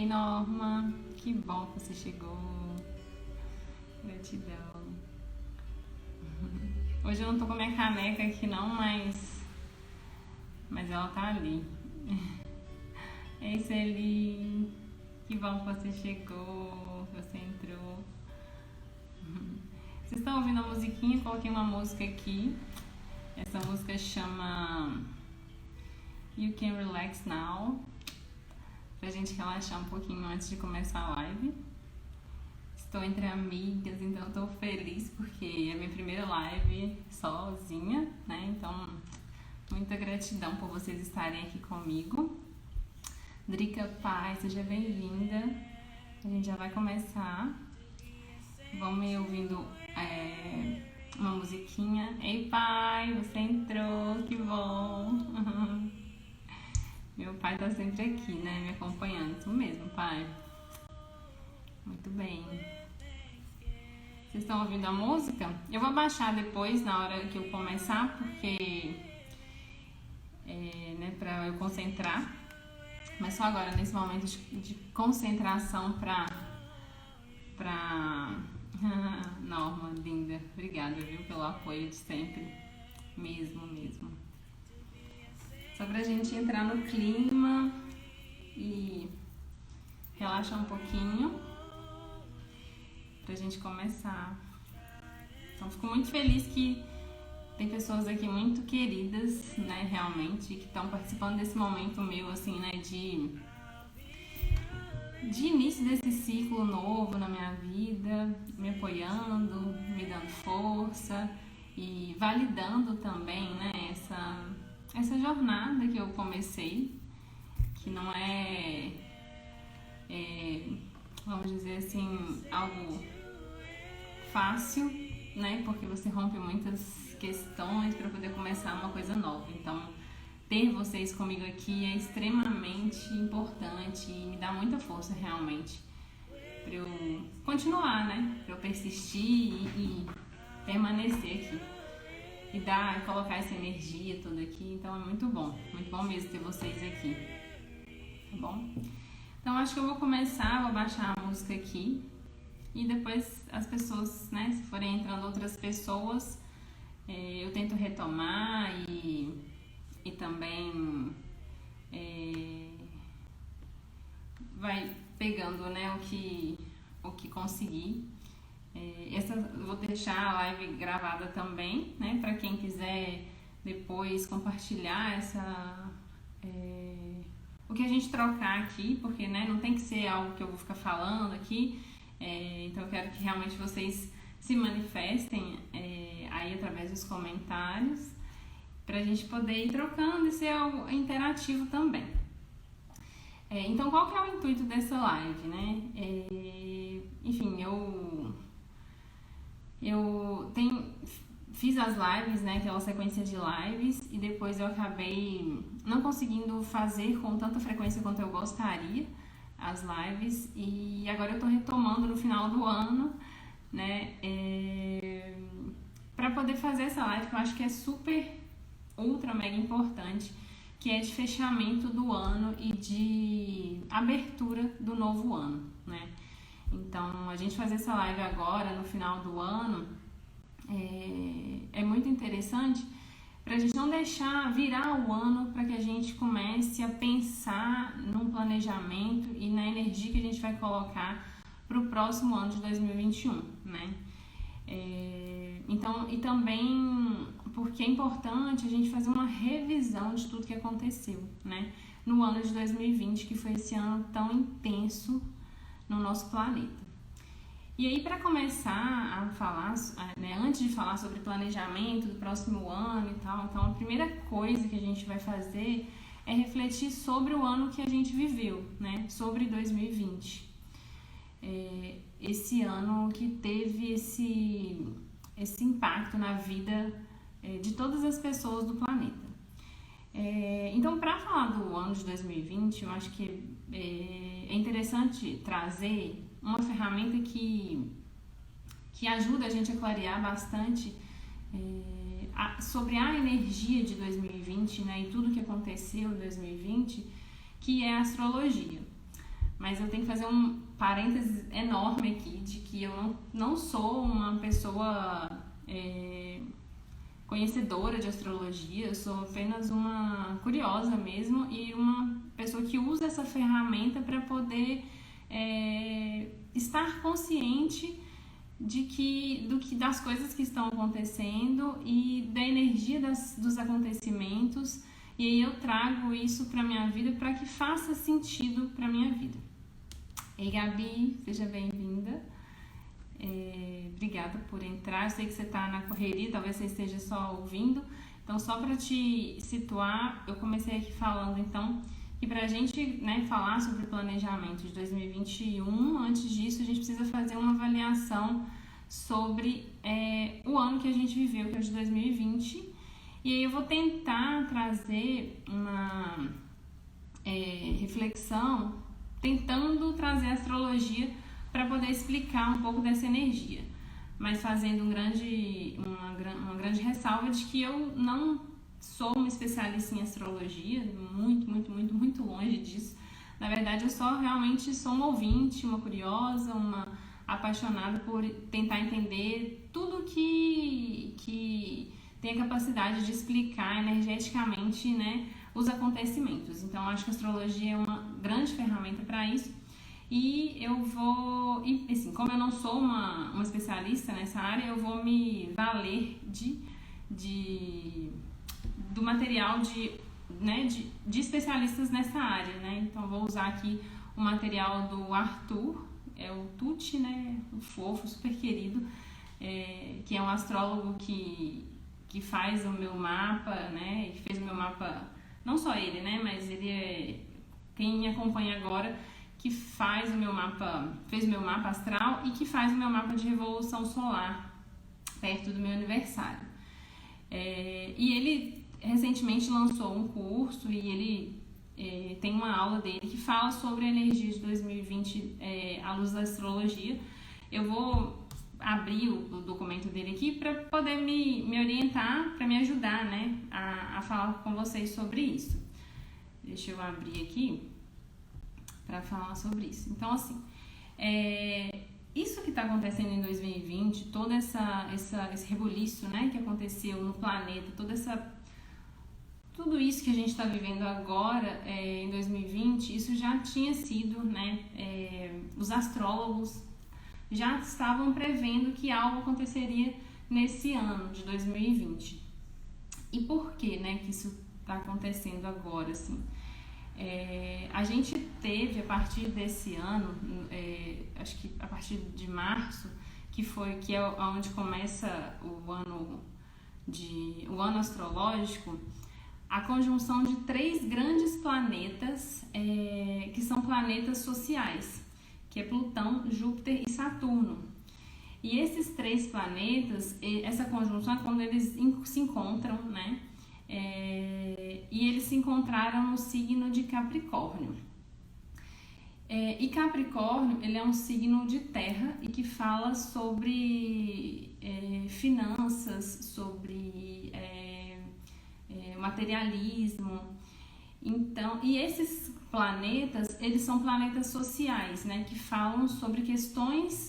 Ei, Norma, que bom que você chegou. Gratidão. Hoje eu não tô com a minha caneca aqui não, mas ela tá ali. Ei, Celi, que bom que você chegou, que você entrou. Vocês estão ouvindo a musiquinha? Coloquei uma música aqui. Essa música chama You Can Relax Now, pra gente relaxar um pouquinho antes de começar a live. Estou entre amigas, então estou feliz porque é a minha primeira live sozinha, né? Então, muita gratidão por vocês estarem aqui comigo. Drica Pai, seja bem-vinda. A gente já vai começar. Vamos ir ouvindo uma musiquinha. Ei, pai, você entrou, que bom. Meu pai tá sempre aqui, né, me acompanhando. Isso mesmo, pai. Muito bem. Vocês estão ouvindo a música? Eu vou baixar depois, na hora que eu começar, porque né, pra eu concentrar. Mas só agora, nesse momento de concentração pra Norma, linda. Obrigada, viu, pelo apoio de sempre. Mesmo. Só pra gente entrar no clima e relaxar um pouquinho pra gente começar. Então, fico muito feliz que tem pessoas aqui muito queridas, né, realmente, que estão participando desse momento meu, assim, né, de início desse ciclo novo na minha vida, me apoiando, me dando força e validando também, né, essa jornada que eu comecei, que não vamos dizer assim, algo fácil, né, porque você rompe muitas questões para poder começar uma coisa nova. Então, ter vocês comigo aqui é extremamente importante e me dá muita força realmente para eu continuar, né? Para eu persistir e permanecer aqui e colocar essa energia toda aqui. Então é muito bom mesmo ter vocês aqui, tá bom? Então acho que eu vou começar, vou baixar a música aqui e depois as pessoas, né? Se forem entrando outras pessoas, eu tento retomar e também vai pegando, né, o que conseguir. Vou deixar a live gravada também, né, para quem quiser depois compartilhar o que a gente trocar aqui, porque, né, não tem que ser algo que eu vou ficar falando aqui. Então eu quero que realmente vocês se manifestem aí através dos comentários, pra gente poder ir trocando e ser algo interativo também. Então, qual que é o intuito dessa live, né? Enfim, eu fiz as lives, né? Aquela sequência de lives, e depois eu acabei não conseguindo fazer com tanta frequência quanto eu gostaria as lives, e agora eu tô retomando no final do ano, né? Pra poder fazer essa live, que eu acho que é super ultra mega importante, que é de fechamento do ano e de abertura do novo ano, né? Então, a gente fazer essa live agora, no final do ano, é muito interessante pra gente não deixar virar o ano, para que a gente comece a pensar num planejamento e na energia que a gente vai colocar pro próximo ano de 2021, né? Então, e também porque é importante a gente fazer uma revisão de tudo que aconteceu, né, no ano de 2020, que foi esse ano tão intenso no nosso planeta. E aí, para começar a falar, né, antes de falar sobre planejamento do próximo ano e tal, então a primeira coisa que a gente vai fazer é refletir sobre o ano que a gente viveu, né, sobre 2020. Esse ano que teve esse impacto na vida de todas as pessoas do planeta. Então, para falar do ano de 2020, eu acho que é interessante trazer uma ferramenta que ajuda a gente a clarear bastante sobre a energia de 2020, né, e tudo que aconteceu em 2020, que é a astrologia. Mas eu tenho que fazer um parênteses enorme aqui de que eu não sou uma pessoa conhecedora de astrologia, eu sou apenas uma curiosa mesmo e uma pessoa que usa essa ferramenta para poder estar consciente das coisas que estão acontecendo e da energia dos acontecimentos, e aí eu trago isso para minha vida para que faça sentido para minha vida. Ei, Gabi, seja bem-vinda. Obrigada por entrar. Eu sei que você está na correria, talvez você esteja só ouvindo. Então, só para te situar, eu comecei aqui falando então que para a gente, falar sobre o planejamento de 2021, antes disso a gente precisa fazer uma avaliação sobre o ano que a gente viveu, que é o de 2020. E aí eu vou tentar trazer uma reflexão, tentando trazer a astrologia para poder explicar um pouco dessa energia, mas fazendo uma grande ressalva de que eu não sou uma especialista em astrologia, muito longe disso. Na verdade, eu realmente sou uma ouvinte, uma curiosa, uma apaixonada por tentar entender tudo que tem a capacidade de explicar energeticamente, os acontecimentos. Então, acho que a astrologia é uma grande ferramenta para isso. E assim, como eu não sou uma especialista nessa área, eu vou me valer do material de especialistas nessa área, Então, vou usar aqui o material do Arthur, o Tucci, o fofo, super querido, que é um astrólogo que faz o meu mapa, e fez o meu mapa, não só ele, mas ele quem me acompanha agora, que fez o meu mapa astral e que faz o meu mapa de revolução solar, perto do meu aniversário. E ele recentemente lançou um curso e ele tem uma aula dele que fala sobre a energia de 2020 à luz da astrologia. Eu vou abrir o documento dele aqui para poder me orientar, para me ajudar, a falar com vocês sobre isso. Deixa eu abrir aqui para falar sobre isso. Então, assim, isso que está acontecendo em 2020, todo esse rebuliço, que aconteceu no planeta, tudo isso que a gente está vivendo agora em 2020, isso já tinha sido, os astrólogos já estavam prevendo que algo aconteceria nesse ano de 2020. E por que, que isso está acontecendo agora, assim? A gente teve, a partir desse ano, acho que a partir de março, que é onde começa o ano astrológico, a conjunção de 3 grandes planetas, que são planetas sociais, que é Plutão, Júpiter e Saturno. E esses 3 planetas, essa conjunção é quando eles se encontram, e eles se encontraram no signo de Capricórnio. E Capricórnio, ele é um signo de terra e que fala sobre finanças, sobre materialismo. Então, e esses planetas, eles são planetas sociais, que falam sobre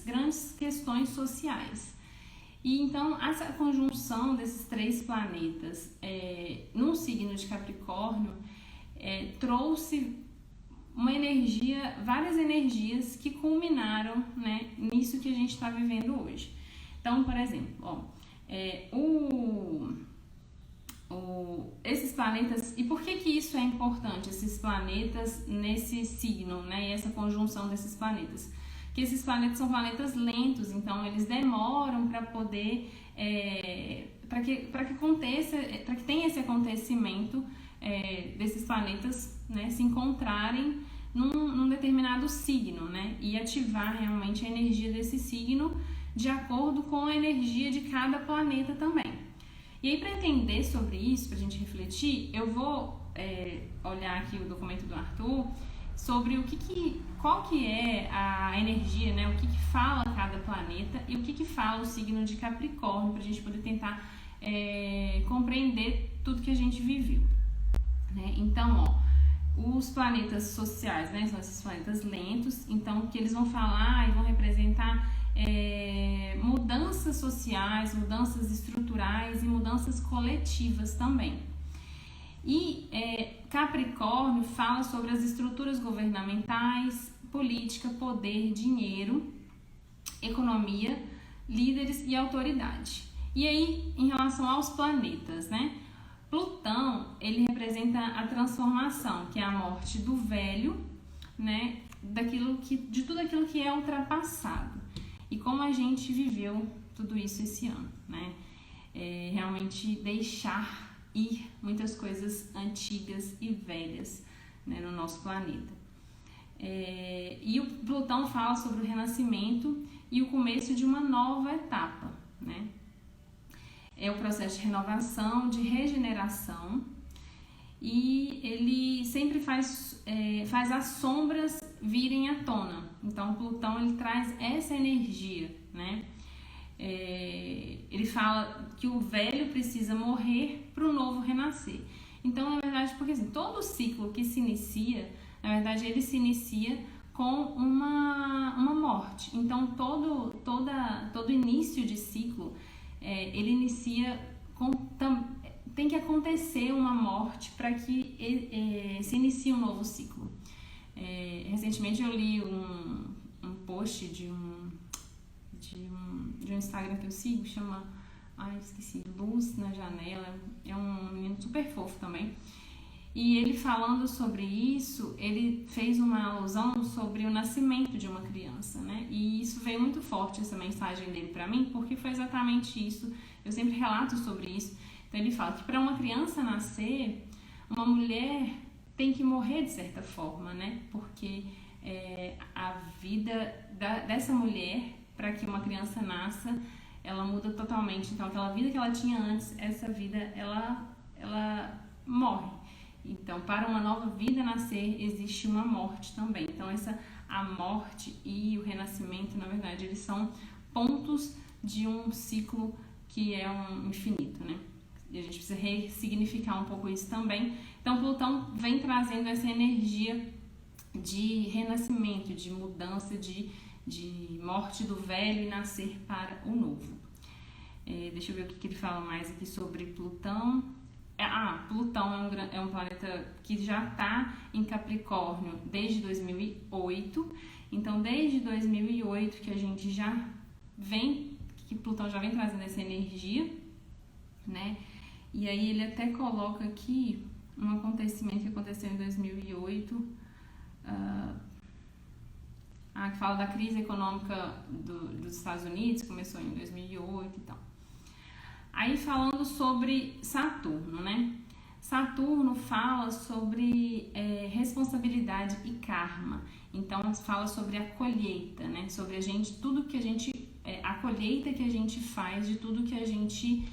grandes questões sociais. E então, essa conjunção desses 3 planetas num signo de Capricórnio trouxe várias energias que culminaram, nisso que a gente está vivendo hoje. Então, por exemplo, esses planetas, e por que isso é importante, esses planetas nesse signo, e essa conjunção desses planetas? Que esses planetas são planetas lentos, então eles demoram para poder, para que tenha esse acontecimento desses planetas, se encontrarem num determinado signo, e ativar realmente a energia desse signo de acordo com a energia de cada planeta também. E aí, para entender sobre isso, para a gente refletir, eu vou olhar aqui o documento do Arthur sobre qual que é a energia, o que fala cada planeta e o que fala o signo de Capricórnio, para a gente poder tentar compreender tudo que a gente viveu. Então, os planetas sociais, né, são esses planetas lentos, então que eles vão falar e vão representar mudanças sociais, mudanças estruturais e mudanças coletivas também. E Capricórnio fala sobre as estruturas governamentais, política, poder, dinheiro, economia, líderes e autoridade. E aí, em relação aos planetas, né? Plutão, ele representa a transformação, que é a morte do velho, né? De tudo aquilo que é ultrapassado. E como a gente viveu tudo isso esse ano, né? Realmente deixar ir muitas coisas antigas e velhas, né, no nosso planeta. E o Plutão fala sobre o renascimento e o começo de uma nova etapa, né? É o processo de renovação, de regeneração, e ele sempre faz as sombras virem à tona. Então, Plutão, ele traz essa energia, né? Ele fala que o velho precisa morrer para o novo renascer. Então, na verdade, porque assim, todo ciclo que se inicia, na verdade, ele se inicia com uma morte. Então, todo início de ciclo, ele inicia com... Tem que acontecer uma morte para que se inicie um novo ciclo. Recentemente eu li um post de um Instagram que eu sigo, chama... esqueci, Luz na Janela. É um menino super fofo também. E ele falando sobre isso, ele fez uma alusão sobre o nascimento de uma criança, né? E isso veio muito forte, essa mensagem dele para mim, porque foi exatamente isso. Eu sempre relato sobre isso. Então ele fala que para uma criança nascer, uma mulher tem que morrer de certa forma, né? Porque a vida dessa mulher, para que uma criança nasça, ela muda totalmente. Então aquela vida que ela tinha antes, essa vida ela morre. Então, para uma nova vida nascer, existe uma morte também. Então, a morte e o renascimento, na verdade, eles são pontos de um ciclo que é um infinito, né? E a gente precisa ressignificar um pouco isso também. Então, Plutão vem trazendo essa energia de renascimento, de mudança, de morte do velho e nascer para o novo. Deixa eu ver o que ele fala mais aqui sobre Plutão. Plutão é um planeta que já está em Capricórnio desde 2008. Então, desde 2008 que a gente que Plutão já vem trazendo essa energia, né? E aí ele até coloca aqui um acontecimento que aconteceu em 2008, que fala da crise econômica dos Estados Unidos, começou em 2008 e tal. Aí falando sobre Saturno, né? Saturno fala sobre responsabilidade e karma. Então fala sobre a colheita, né? Sobre a colheita que a gente faz de tudo que a gente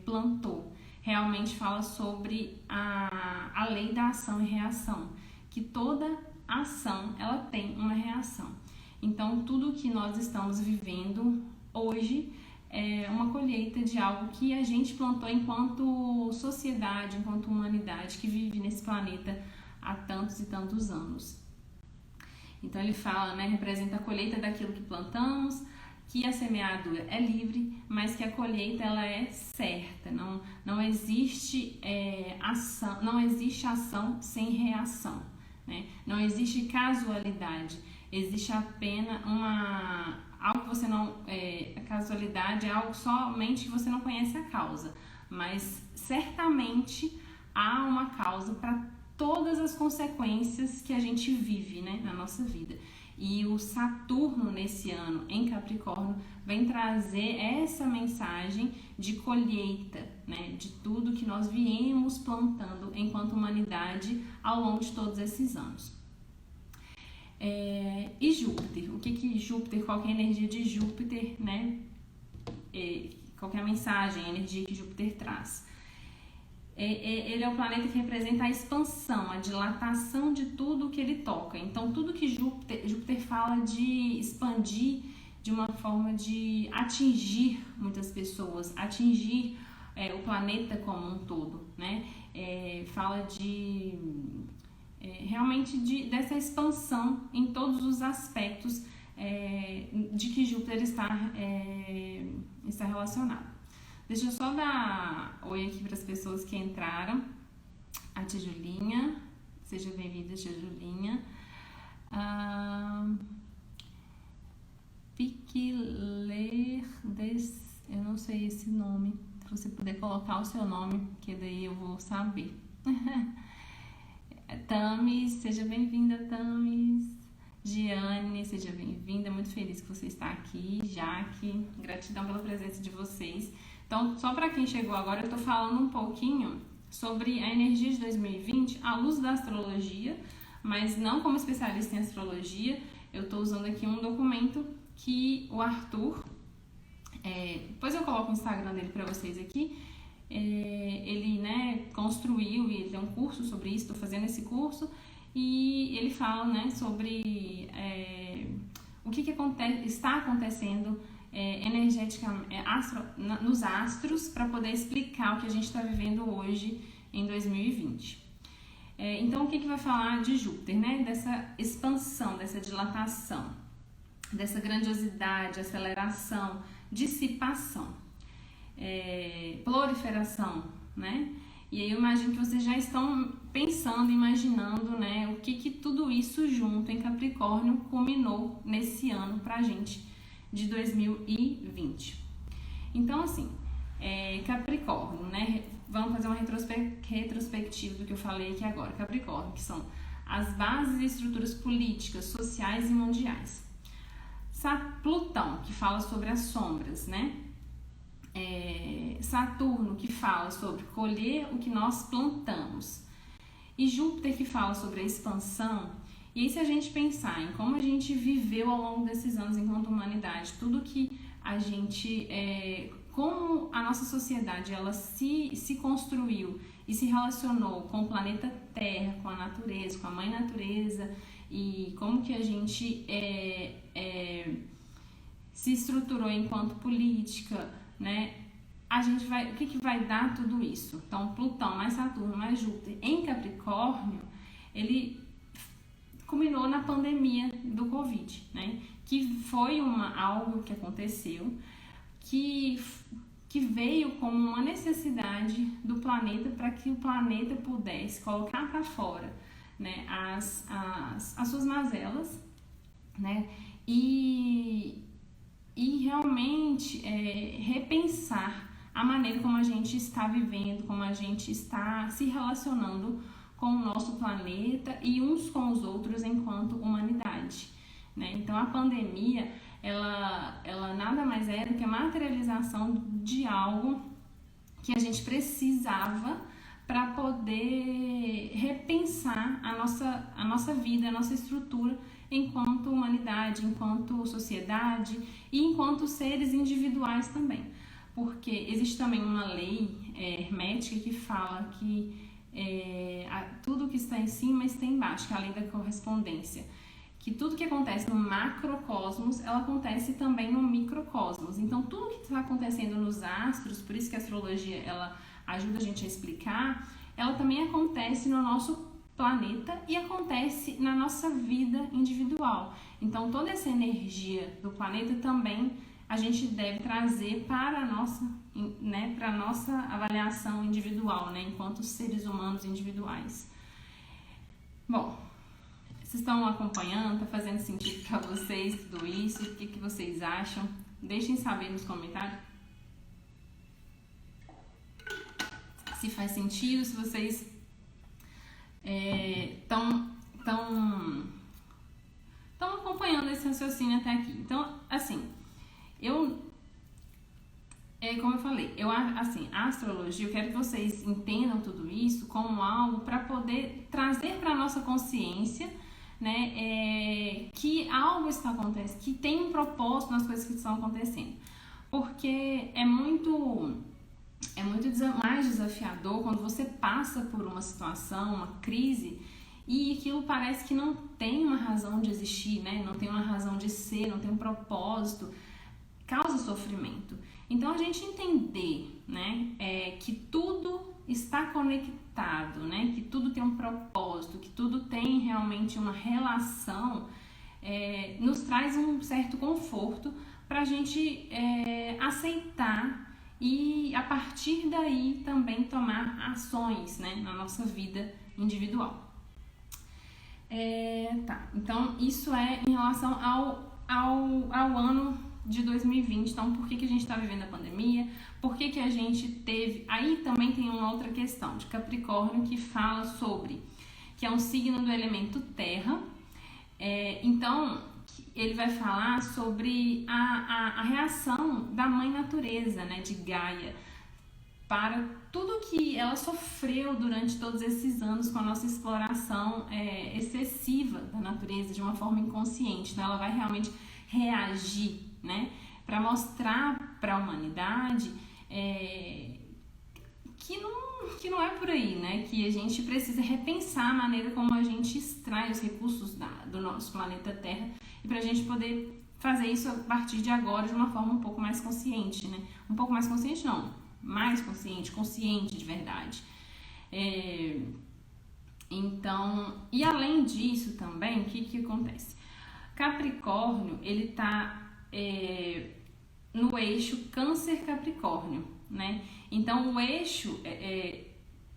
plantou. Realmente fala sobre a lei da ação e reação, que toda ação ela tem uma reação. Então tudo que nós estamos vivendo hoje é uma colheita de algo que a gente plantou enquanto sociedade, enquanto humanidade que vive nesse planeta há tantos e tantos anos. Então ele fala, né, representa a colheita daquilo que plantamos, que a semeadura é livre, mas que a colheita ela é certa. Não existe ação sem reação, né? Não existe casualidade, existe apenas algo que você não... a casualidade é algo somente que você não conhece a causa, mas certamente há uma causa para todas as consequências que a gente vive, né, na nossa vida. E o Saturno nesse ano em Capricórnio vem trazer essa mensagem de colheita, né, de tudo que nós viemos plantando enquanto humanidade ao longo de todos esses anos. E Júpiter, qual que é a energia de Júpiter, né? Qual que é a mensagem, a energia que Júpiter traz? Ele é o planeta que representa a expansão, a dilatação de tudo que ele toca. Então, tudo que Júpiter fala de expandir de uma forma de atingir muitas pessoas, atingir o planeta como um todo, né? Fala de realmente dessa expansão em todos os aspectos de que Júpiter está relacionado. Deixa eu só dar oi aqui para as pessoas que entraram. A tia Julinha, seja bem-vinda, tia Julinha. Piquilerdes, eu não sei esse nome. Se você puder colocar o seu nome, que daí eu vou saber. Tamis, seja bem-vinda, Tamis. Giane, seja bem-vinda. Muito feliz que você está aqui. Jaque, gratidão pela presença de vocês. Então, só para quem chegou agora, eu estou falando um pouquinho sobre a energia de 2020 à luz da astrologia, mas não como especialista em astrologia. Eu estou usando aqui um documento que o Arthur, depois eu coloco o Instagram dele para vocês aqui, ele construiu e ele tem um curso sobre isso, estou fazendo esse curso, e ele fala sobre o que está acontecendo energeticamente nos astros para poder explicar o que a gente está vivendo hoje em 2020. Então, o que vai falar de Júpiter, dessa expansão, dessa dilatação, dessa grandiosidade, aceleração, dissipação, proliferação, E aí eu imagino que vocês já estão pensando, imaginando, o que tudo isso junto em Capricórnio culminou nesse ano pra gente de 2020. Então, assim, Capricórnio, Vamos fazer uma retrospectiva do que eu falei aqui agora. Capricórnio, que são as bases e estruturas políticas, sociais e mundiais. Plutão, que fala sobre as sombras, Saturno, que fala sobre colher o que nós plantamos. E Júpiter, que fala sobre a expansão. E aí, se a gente pensar em como a gente viveu ao longo desses anos enquanto humanidade, tudo que a gente, como a nossa sociedade ela se construiu e se relacionou com o planeta Terra, com a natureza, com a mãe natureza, e como que a gente se estruturou enquanto política, A gente o que vai dar tudo isso? Então, Plutão mais Saturno mais Júpiter em Capricórnio, ele culminou na pandemia do Covid, Que foi algo que aconteceu, que veio como uma necessidade do planeta para que o planeta pudesse colocar para fora, as suas mazelas, E realmente repensar a maneira como a gente está vivendo, como a gente está se relacionando com o nosso planeta e uns com os outros enquanto humanidade, Então a pandemia ela nada mais é do que a materialização de algo que a gente precisava para poder repensar a nossa vida, a nossa estrutura enquanto humanidade, enquanto sociedade e enquanto seres individuais também. Porque existe também uma lei hermética que fala que tudo que está em cima está embaixo, que é a lei da correspondência. Que tudo que acontece no macrocosmos, ela acontece também no microcosmos. Então, tudo que está acontecendo nos astros, por isso que a astrologia ela ajuda a gente a explicar, ela também acontece no nosso planeta e acontece na nossa vida individual. Então, toda essa energia do planeta também a gente deve trazer para a nossa avaliação individual, enquanto seres humanos individuais. Bom, vocês estão acompanhando? Está fazendo sentido para vocês tudo isso? O que vocês acham? Deixem saber nos comentários se faz sentido, se vocês estão acompanhando esse raciocínio até aqui. Então, assim, como eu falei, a astrologia, eu quero que vocês entendam tudo isso como algo para poder trazer para a nossa consciência, que algo está acontecendo, que tem um propósito nas coisas que estão acontecendo. Porque é muito mais desafiador quando você passa por uma situação, uma crise, e aquilo parece que não tem uma razão de existir, não tem uma razão de ser, não tem um propósito, causa sofrimento. Então, a gente entender que tudo está conectado, né? Que tudo tem um propósito, que tudo tem realmente uma relação, nos traz um certo conforto para a gente aceitar e a partir daí também tomar ações, né, na nossa vida individual. Então isso é em relação ao ano de 2020. Então, por que a gente está vivendo a pandemia? Por que a gente teve... Aí também tem uma outra questão de Capricórnio que fala sobre... que é um signo do elemento terra. Então, ele vai falar sobre a reação da mãe natureza, né, de Gaia, para tudo que ela sofreu durante todos esses anos com a nossa exploração excessiva da natureza de uma forma inconsciente. Então ela vai realmente reagir, né, para mostrar para a humanidade que não é por aí, né, que a gente precisa repensar a maneira como a gente extrai os recursos do nosso planeta Terra e para a gente poder fazer isso a partir de agora de uma forma um pouco mais consciente, né, um pouco mais consciente não, mais consciente de verdade. Então, e além disso também, o que acontece? Capricórnio, ele tá no eixo Câncer-Capricórnio, né? Então, o eixo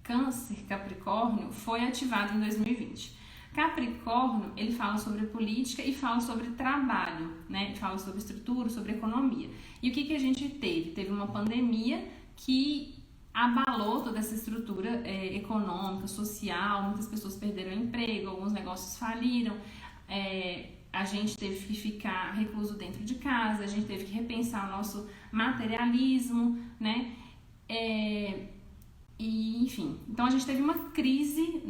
Câncer-Capricórnio foi ativado em 2020. Capricórnio, ele fala sobre política e fala sobre trabalho, né? Ele fala sobre estrutura, sobre economia. E o que a gente teve? Teve uma pandemia que abalou toda essa estrutura econômica, social, muitas pessoas perderam emprego, alguns negócios faliram, a gente teve que ficar recluso dentro de casa, a gente teve que repensar o nosso materialismo, né? E, enfim, então a gente teve uma crise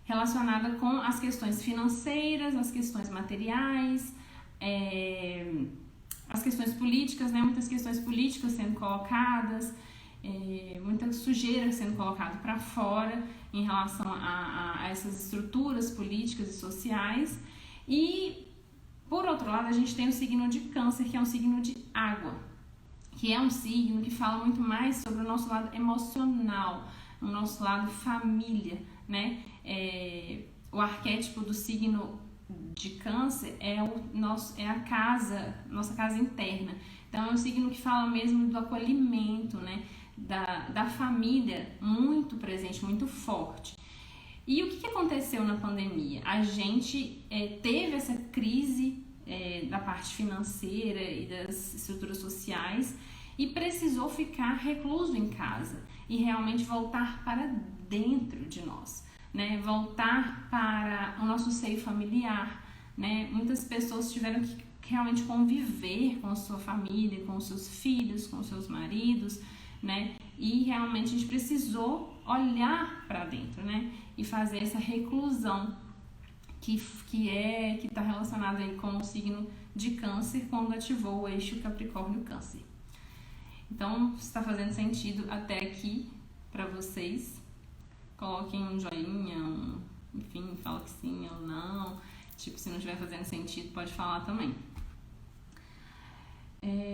relacionada com as questões financeiras, as questões materiais, as questões políticas, né? Muitas questões políticas sendo colocadas, muita sujeira sendo colocada para fora em relação a essas estruturas políticas e sociais. E, por outro lado, a gente tem o signo de Câncer, que é um signo de água, que é um signo que fala muito mais sobre o nosso lado emocional, o nosso lado família, né? O arquétipo do signo de Câncer é a casa, nossa casa interna. Então é um signo que fala mesmo do acolhimento, né? Da família muito presente, muito forte. E o que aconteceu na pandemia? A gente teve essa crise da parte financeira e das estruturas sociais e precisou ficar recluso em casa e realmente voltar para dentro de nós, né? Voltar para o nosso seio familiar, né? Muitas pessoas tiveram que realmente conviver com a sua família, com os seus filhos, com os seus maridos, né? E realmente a gente precisou olhar para dentro, né? E fazer essa reclusão que está relacionada aí com o signo de Câncer quando ativou o eixo Capricórnio-Câncer. Então, se está fazendo sentido até aqui para vocês, coloquem um joinha, enfim, fala que sim ou não. Tipo, se não estiver fazendo sentido, pode falar também.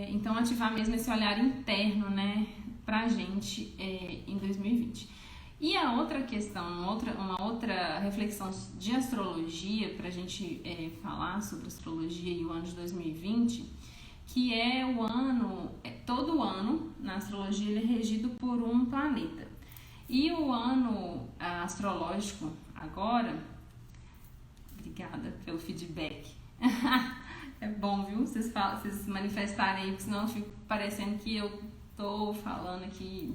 Então, ativar mesmo esse olhar interno, né, pra gente em 2020. E a outra questão, uma outra reflexão de astrologia, pra gente falar sobre astrologia e o ano de 2020, que é o ano, todo ano na astrologia ele é regido por um planeta. E o ano astrológico agora, obrigada pelo feedback. É bom, viu? Vocês manifestarem aí, porque senão fica parecendo que eu tô falando aqui,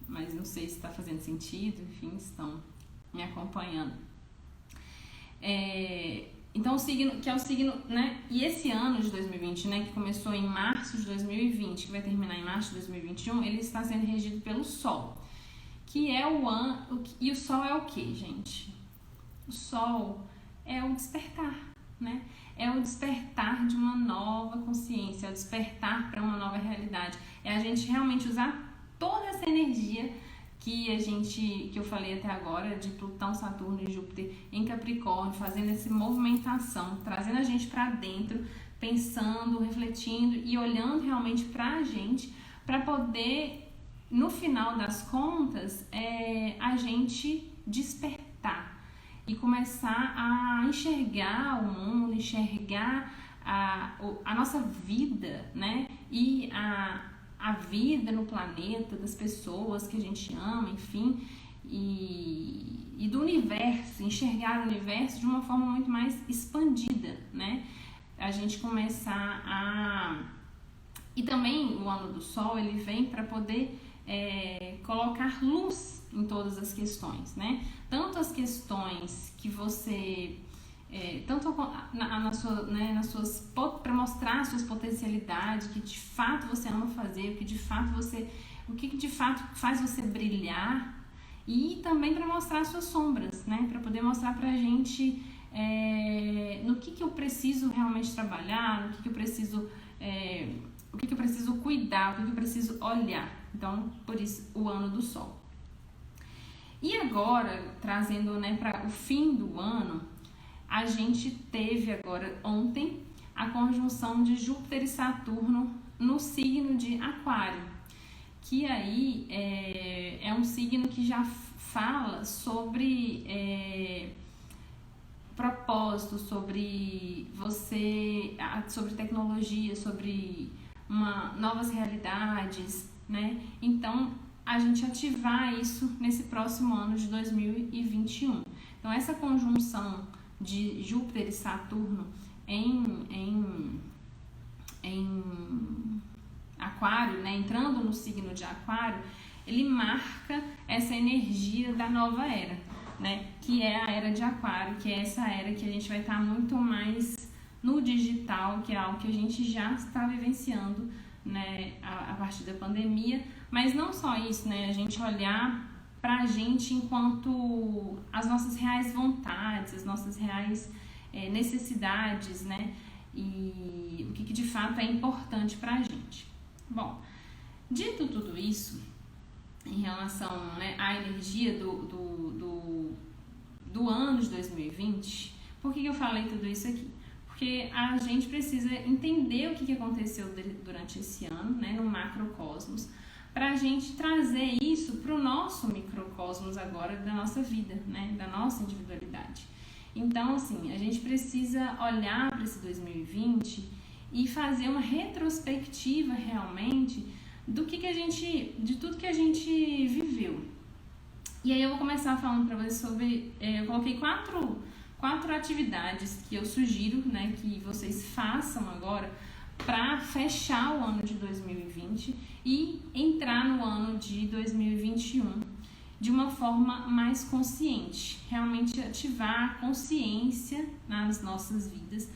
mas não sei se está fazendo sentido, enfim, estão me acompanhando. Então, o signo, que é o signo, né? E esse ano de 2020, né, que começou em março de 2020, que vai terminar em março de 2021, ele está sendo regido pelo Sol, que é o ano. E o Sol é o que, gente? O Sol é o despertar, né? É o despertar de uma nova consciência, é o despertar para uma nova realidade. É a gente realmente usar toda essa energia que eu falei até agora, de Plutão, Saturno e Júpiter em Capricórnio, fazendo essa movimentação, trazendo a gente para dentro, pensando, refletindo e olhando realmente para a gente, para poder no final das contas, a gente despertar e começar a enxergar o mundo, enxergar a nossa vida, né? E a vida no planeta, das pessoas que a gente ama, enfim, e do universo, enxergar o universo de uma forma muito mais expandida, né? A gente começar E também o ano do Sol, ele vem para poder colocar luz em todas as questões, né? Tanto as questões que você... para mostrar as suas potencialidades, o que de fato você ama fazer, o que de fato faz você brilhar, e também para mostrar as suas sombras, né? Para poder mostrar pra gente no que eu preciso realmente trabalhar, no que eu preciso cuidar, o que eu preciso olhar. Então, por isso, o ano do Sol. E agora, trazendo, né, para o fim do ano, a gente teve agora ontem a conjunção de Júpiter e Saturno no signo de Aquário, que aí é um signo que já fala sobre propósito, sobre tecnologia, sobre novas realidades, né? Então, a gente ativar isso nesse próximo ano de 2021. Então, essa conjunção de Júpiter e Saturno em Aquário, né, entrando no signo de Aquário, ele marca essa energia da nova era, né, que é a era de Aquário, que é essa era que a gente vai estar muito mais no digital, que é algo que a gente já está vivenciando, né, a partir da pandemia. Mas não só isso, né, a gente olhar pra gente enquanto as nossas reais vontades, as nossas reais necessidades, né, e o que de fato é importante pra gente. Bom, dito tudo isso, em relação, né, à energia do ano de 2020, por que eu falei tudo isso aqui? Porque a gente precisa entender o que aconteceu durante esse ano, né, no macrocosmos, para a gente trazer isso para o nosso microcosmos agora da nossa vida, né, da nossa individualidade. Então, assim, a gente precisa olhar para esse 2020 e fazer uma retrospectiva realmente de tudo que a gente viveu. E aí eu vou começar falando para vocês sobre, eu coloquei quatro atividades que eu sugiro, né, que vocês façam agora para fechar o ano de 2020 e entrar no ano de 2021 de uma forma mais consciente, realmente ativar a consciência nas nossas vidas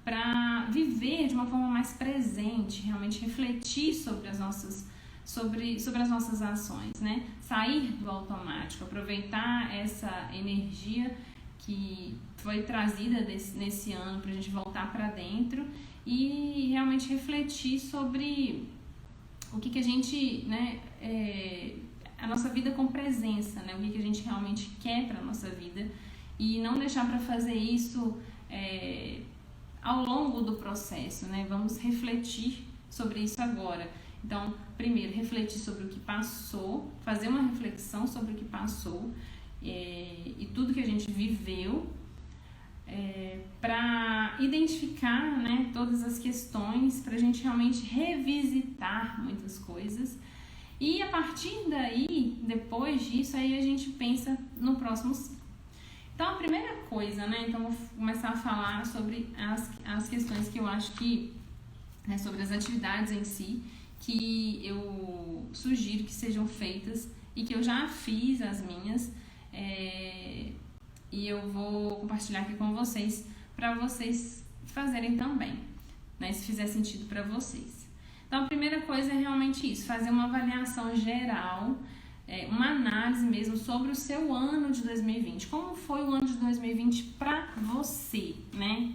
para viver de uma forma mais presente, realmente refletir sobre as nossas ações, né? Sair do automático, aproveitar essa energia que foi trazida nesse ano para a gente voltar para dentro e realmente refletir sobre o que a gente, né, a nossa vida com presença, né, o que a gente realmente quer para a nossa vida, e não deixar para fazer isso ao longo do processo, né? Vamos refletir sobre isso agora. Então, primeiro, refletir sobre o que passou, fazer uma reflexão sobre o que passou e tudo que a gente viveu, para identificar, né, todas as questões, para a gente realmente revisitar muitas coisas. E a partir daí, depois disso, aí a gente pensa no próximo ciclo. Então, a primeira coisa, né, então vou começar a falar sobre as questões que eu acho que, né, sobre as atividades em si, que eu sugiro que sejam feitas e que eu já fiz as minhas, e eu vou compartilhar aqui com vocês para vocês fazerem também, né, se fizer sentido para vocês. Então, a primeira coisa é realmente isso, fazer uma avaliação geral, uma análise mesmo sobre o seu ano de 2020. Como foi o ano de 2020 para você, né?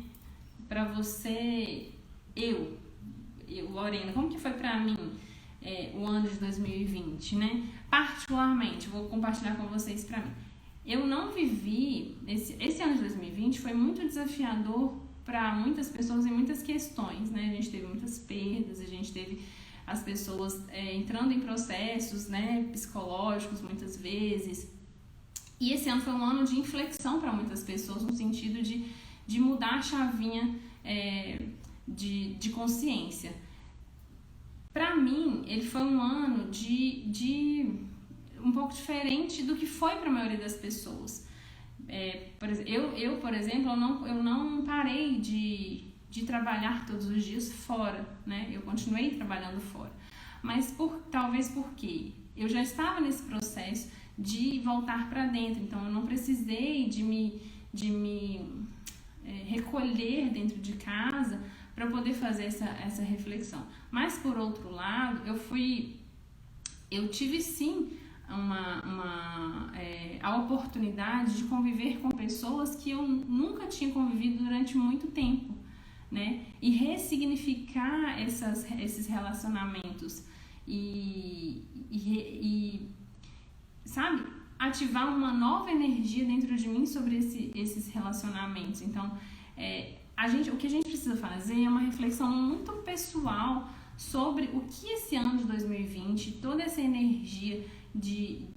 Para você, eu, Lorena, como que foi para mim o ano de 2020, né? Particularmente, vou compartilhar com vocês para mim. Eu não vivi, esse ano de 2020 foi muito desafiador para muitas pessoas em muitas questões, né? A gente teve muitas perdas, a gente teve as pessoas entrando em processos, né, psicológicos muitas vezes. E esse ano foi um ano de inflexão para muitas pessoas, no sentido de mudar a chavinha de consciência. Para mim, ele foi um ano de um pouco diferente do que foi para a maioria das pessoas. Por exemplo, eu não parei de trabalhar todos os dias fora, né? Eu continuei trabalhando fora. Mas talvez porque eu já estava nesse processo de voltar para dentro, então eu não precisei de me recolher dentro de casa para poder fazer essa reflexão. Mas por outro lado, eu tive sim a oportunidade de conviver com pessoas que eu nunca tinha convivido durante muito tempo, né? E ressignificar esses relacionamentos e sabe, ativar uma nova energia dentro de mim sobre esses relacionamentos. Então, o que a gente precisa fazer é uma reflexão muito pessoal sobre o que esse ano de 2020, toda essa energia de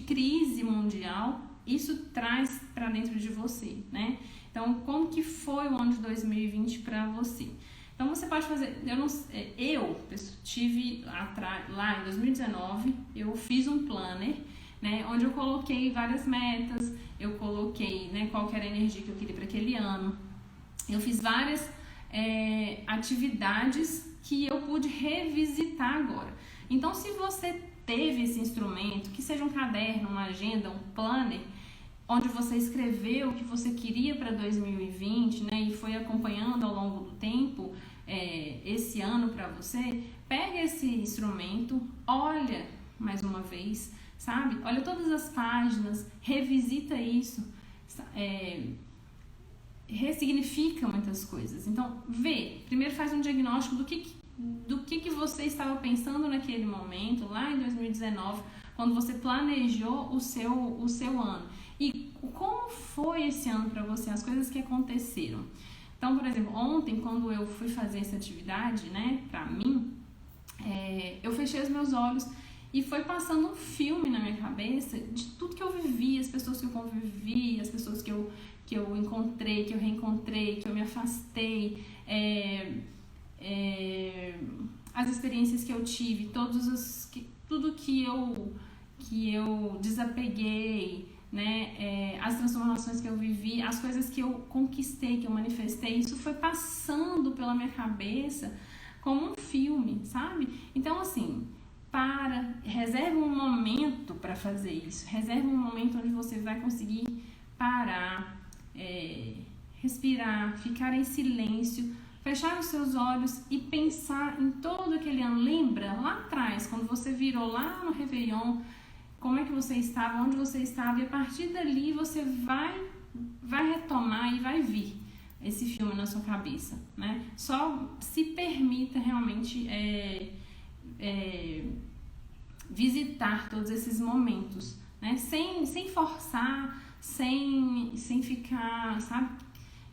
crise mundial, isso traz para dentro de você, né? Então, como que foi o ano de 2020 para você? Então, você pode fazer... Eu tive lá em 2019, eu fiz um planner, né, onde eu coloquei várias metas, eu coloquei, né, qual que era a energia que eu queria para aquele ano. Eu fiz várias atividades que eu pude revisitar agora. Então, se você teve esse instrumento, que seja um caderno, uma agenda, um planner, onde você escreveu o que você queria para 2020, né, e foi acompanhando ao longo do tempo esse ano para você, pega esse instrumento, olha mais uma vez, sabe? Olha todas as páginas, revisita isso, ressignifica muitas coisas. Então, primeiro faz um diagnóstico do que você estava pensando naquele momento, lá em 2019, quando você planejou o seu ano. E como foi esse ano para você, as coisas que aconteceram. Então, por exemplo, ontem, quando eu fui fazer essa atividade, né, pra mim, eu fechei os meus olhos e foi passando um filme na minha cabeça de tudo que eu vivi, as pessoas que eu convivi, as pessoas que eu encontrei, que eu reencontrei, que eu me afastei, as experiências que eu tive, tudo que eu desapeguei, né, as transformações que eu vivi, as coisas que eu conquistei, que eu manifestei, isso foi passando pela minha cabeça como um filme, sabe? Então, assim, reserva um momento para fazer isso, reserva um momento onde você vai conseguir parar, respirar, ficar em silêncio, fechar os seus olhos e pensar em todo aquele ano. Lembra lá atrás, quando você virou lá no Réveillon, como é que você estava, onde você estava, e a partir dali você vai retomar e vai vir esse filme na sua cabeça, né? Só se permita realmente visitar todos esses momentos, né? Sem forçar, sem ficar, sabe,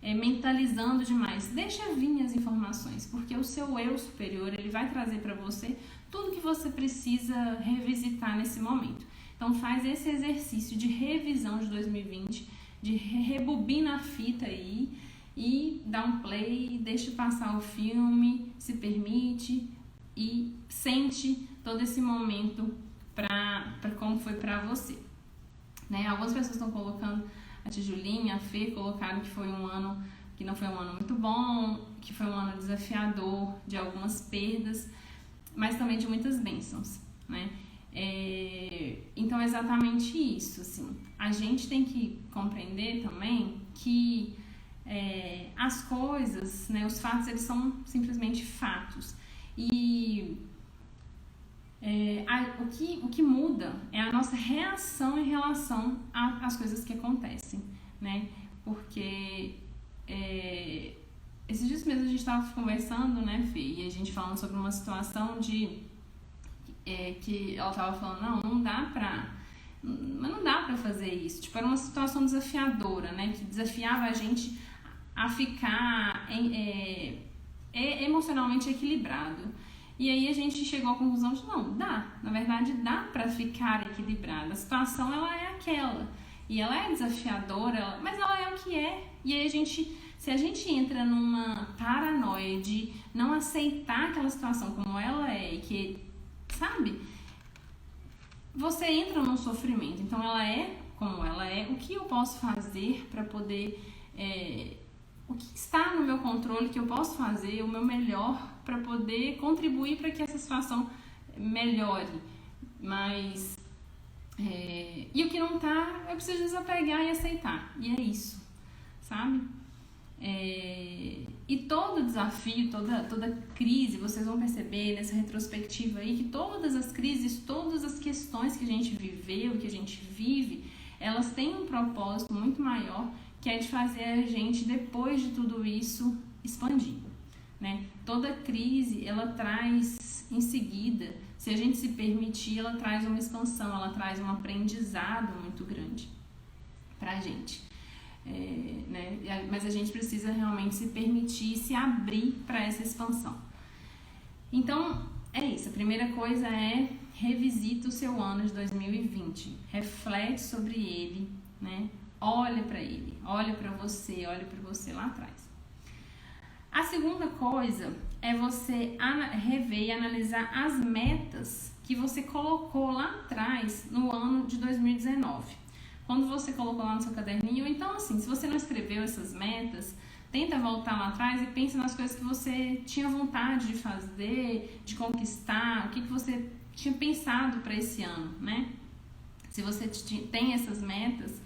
mentalizando demais. Deixa vir as informações, porque o seu eu superior, ele vai trazer para você tudo que você precisa revisitar nesse momento. Então faz esse exercício de revisão de 2020, de rebobina a fita aí e dá um play, deixa passar o filme, se permite e sente todo esse momento para como foi para você, né? Algumas pessoas estão colocando, a Tijulinha, a Fê, colocaram que foi um ano que não foi um ano muito bom, que foi um ano desafiador, de algumas perdas, mas também de muitas bênçãos, né? Então é exatamente isso, assim, a gente tem que compreender também que as coisas, né, os fatos, eles são simplesmente fatos, e o que muda é a nossa reação em relação às coisas que acontecem, né? Porque esses dias mesmo a gente estava conversando, né, Fê, e a gente falando sobre uma situação que ela estava falando, não dá pra fazer isso, tipo, era uma situação desafiadora, né, que desafiava a gente a ficar emocionalmente equilibrado. E aí a gente chegou à conclusão de não, na verdade dá para ficar equilibrado. A situação ela é aquela e ela é desafiadora, mas ela é o que é. E aí se a gente entra numa paranoia de não aceitar aquela situação como ela é e que, sabe, você entra num sofrimento. Então ela é como ela é. O que eu posso fazer para poder o que está no meu controle, que eu posso fazer o meu melhor para poder contribuir para que essa situação melhore. Mas e o que não tá, eu preciso desapegar e aceitar. E é isso, sabe? E todo desafio, toda crise, vocês vão perceber nessa retrospectiva aí que todas as crises, todas as questões que a gente viveu, que a gente vive, elas têm um propósito muito maior, que é de fazer a gente, depois de tudo isso, expandir, né? Toda crise, ela traz em seguida, se a gente se permitir, ela traz uma expansão, ela traz um aprendizado muito grande pra gente. Né? Mas a gente precisa realmente se permitir, se abrir para essa expansão. Então, é isso. A primeira coisa é revisita o seu ano de 2020. Reflete sobre ele, né? Olha para ele, olha para você lá atrás. A segunda coisa é você rever e analisar as metas que você colocou lá atrás no ano de 2019. Quando você colocou lá no seu caderninho, então assim, se você não escreveu essas metas, tenta voltar lá atrás e pensa nas coisas que você tinha vontade de fazer, de conquistar, o que você tinha pensado para esse ano, né? Se você tem essas metas,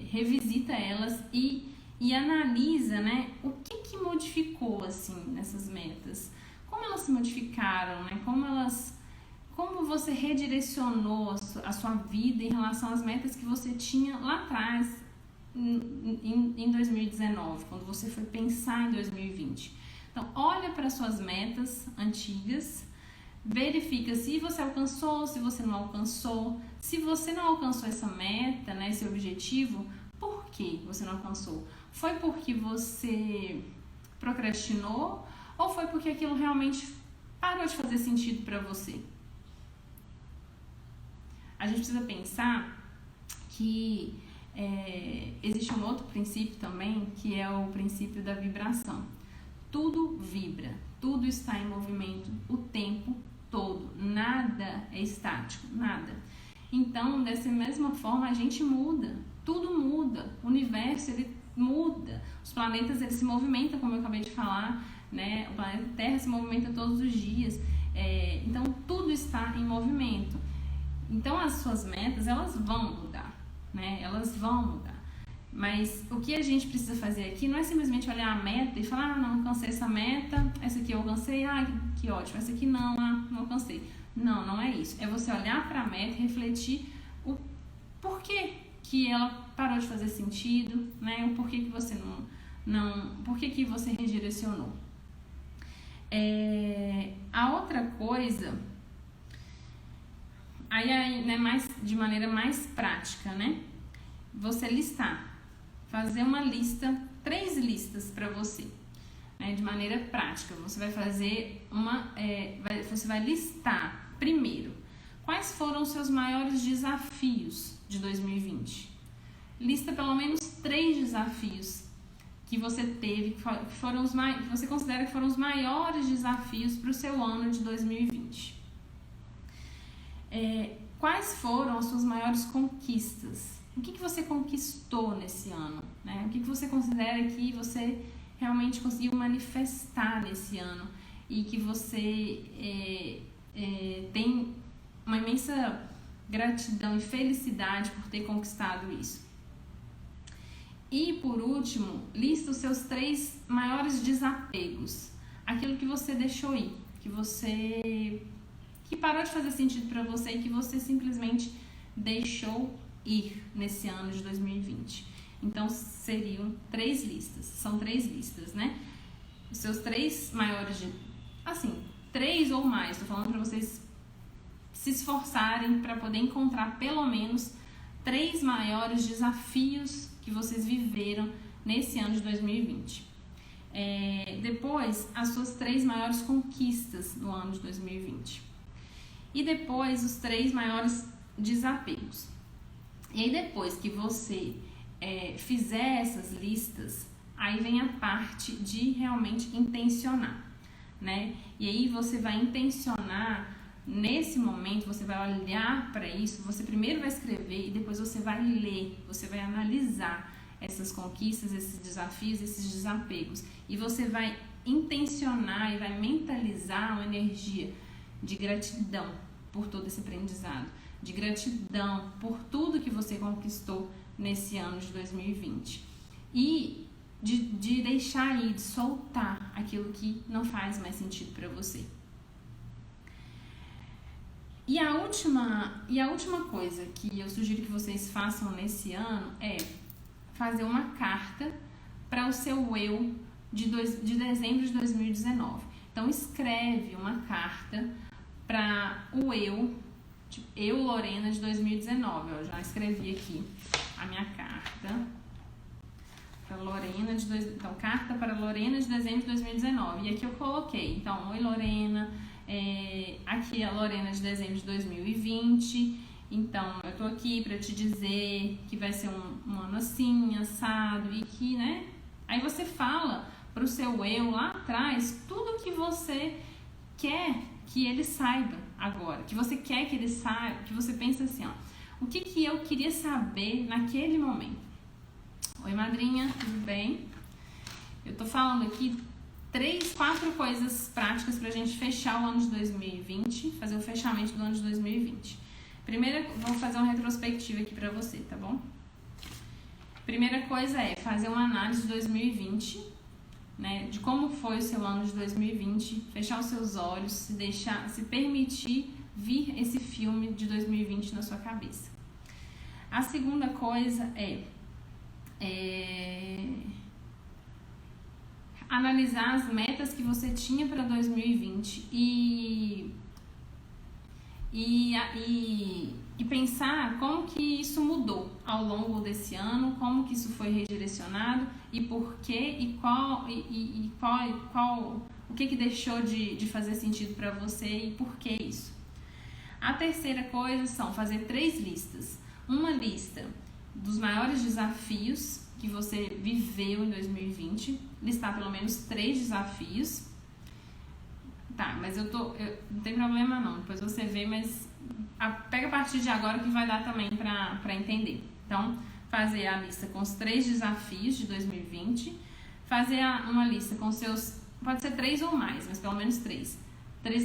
revisita elas e analisa, né, o que modificou assim nessas metas, como elas se modificaram, né, como você redirecionou a sua vida em relação às metas que você tinha lá atrás em 2019, quando você foi pensar em 2020. Então, olha para suas metas antigas, verifica se você alcançou, se você não alcançou. Se você não alcançou essa meta, né, esse objetivo, por que você não alcançou? Foi porque você procrastinou ou foi porque aquilo realmente parou de fazer sentido para você? A gente precisa pensar que existe um outro princípio também, que é o princípio da vibração. Tudo vibra, tudo está em movimento o tempo todo, nada é estático, nada. Então, dessa mesma forma, a gente muda, tudo muda, o universo ele muda, os planetas eles se movimentam, como eu acabei de falar, né? O planeta Terra se movimenta todos os dias, então tudo está em movimento. Então, as suas metas, elas vão mudar, né? Elas vão mudar. Mas o que a gente precisa fazer aqui não é simplesmente olhar a meta e falar, não alcancei essa meta, essa aqui eu alcancei, que ótimo, essa aqui não alcancei. Não é isso. É você olhar para a meta e refletir o porquê que ela parou de fazer sentido, né? O porquê que você porquê que você redirecionou. A outra coisa, aí né, de maneira mais prática, né? Você fazer uma lista, 3 listas para você, né, de maneira prática. Você vai fazer você vai listar primeiro quais foram os seus maiores desafios de 2020. Lista pelo menos 3 desafios que você teve, que você considera que foram os maiores desafios para o seu ano de 2020. Quais foram as suas maiores conquistas? O que você conquistou nesse ano, né? O que você considera que você realmente conseguiu manifestar nesse ano e que você tem uma imensa gratidão e felicidade por ter conquistado isso. E por último, lista os seus 3 maiores desapegos, aquilo que você deixou ir, que parou de fazer sentido para você e que você simplesmente deixou ir nesse ano de 2020. Então seriam 3 listas, são 3 listas, né? Os seus 3 maiores, 3 ou mais, tô falando para vocês se esforçarem para poder encontrar pelo menos 3 maiores desafios que vocês viveram nesse ano de 2020. Depois, as suas 3 maiores conquistas do ano de 2020. E depois, os 3 maiores desapegos. E aí, depois que você fizer essas listas, aí vem a parte de realmente intencionar, né? E aí você vai intencionar, nesse momento, você vai olhar para isso, você primeiro vai escrever e depois você vai ler, você vai analisar essas conquistas, esses desafios, esses desapegos. E você vai intencionar e vai mentalizar uma energia de gratidão por todo esse aprendizado, de gratidão por tudo que você conquistou nesse ano de 2020. E de deixar aí, de soltar aquilo que não faz mais sentido para você. E a última coisa que eu sugiro que vocês façam nesse ano é fazer uma carta para o seu eu de dezembro de 2019. Então escreve uma carta para o eu, tipo, eu Lorena de 2019. Eu já escrevi aqui a minha carta para Lorena então carta para Lorena de dezembro de 2019. E aqui eu coloquei, então, oi Lorena, aqui é a Lorena de dezembro de 2020. Então, eu tô aqui para te dizer que vai ser um ano assim, assado, e que, né? Aí você fala pro seu eu lá atrás tudo que você quer que ele saiba agora, que você quer que ele saiba, que você pensa assim, ó, o que eu queria saber naquele momento. Oi, madrinha, tudo bem? Eu tô falando aqui 3, 4 coisas práticas pra gente fechar o ano de 2020, fazer o fechamento do ano de 2020. Primeiro, vou fazer uma retrospectiva aqui pra você, tá bom? Primeira coisa é fazer uma análise de 2020, né? De como foi o seu ano de 2020, fechar os seus olhos, se permitir vir esse filme de 2020 na sua cabeça. A segunda coisa é analisar as metas que você tinha para 2020 e pensar como que isso mudou ao longo desse ano, como que isso foi redirecionado e por quê e o que deixou de fazer sentido para você e por que isso. A terceira coisa são fazer 3 listas. Uma lista dos maiores desafios que você viveu em 2020, listar pelo menos 3 desafios. Tá, mas não tem problema não, depois você vê, mas pega a partir de agora que vai dar também pra entender. Então, fazer a lista com os 3 desafios de 2020, fazer uma lista com seus, pode ser 3 ou mais, mas pelo menos 3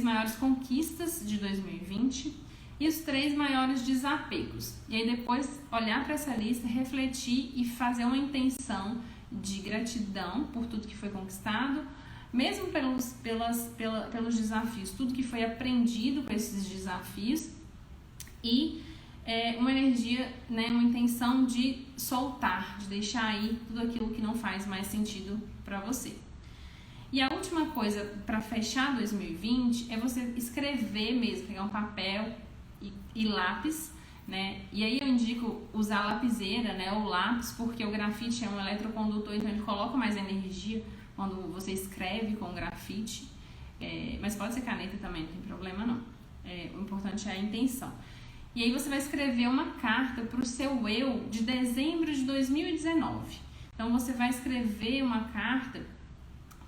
maiores conquistas de 2020 e os 3 maiores desapegos. E aí depois olhar para essa lista, refletir e fazer uma intenção de gratidão por tudo que foi conquistado, mesmo pelos desafios, tudo que foi aprendido com esses desafios e uma energia, né, uma intenção de soltar, de deixar aí tudo aquilo que não faz mais sentido para você. E a última coisa para fechar 2020 é você escrever mesmo, pegar um papel e lápis, né? E aí eu indico usar a lapiseira, né, ou lápis, porque o grafite é um eletrocondutor, então ele coloca mais energia quando você escreve com grafite, mas pode ser caneta também, não tem problema não. O importante é a intenção. E aí você vai escrever uma carta para o seu eu de dezembro de 2019. Então você vai escrever uma carta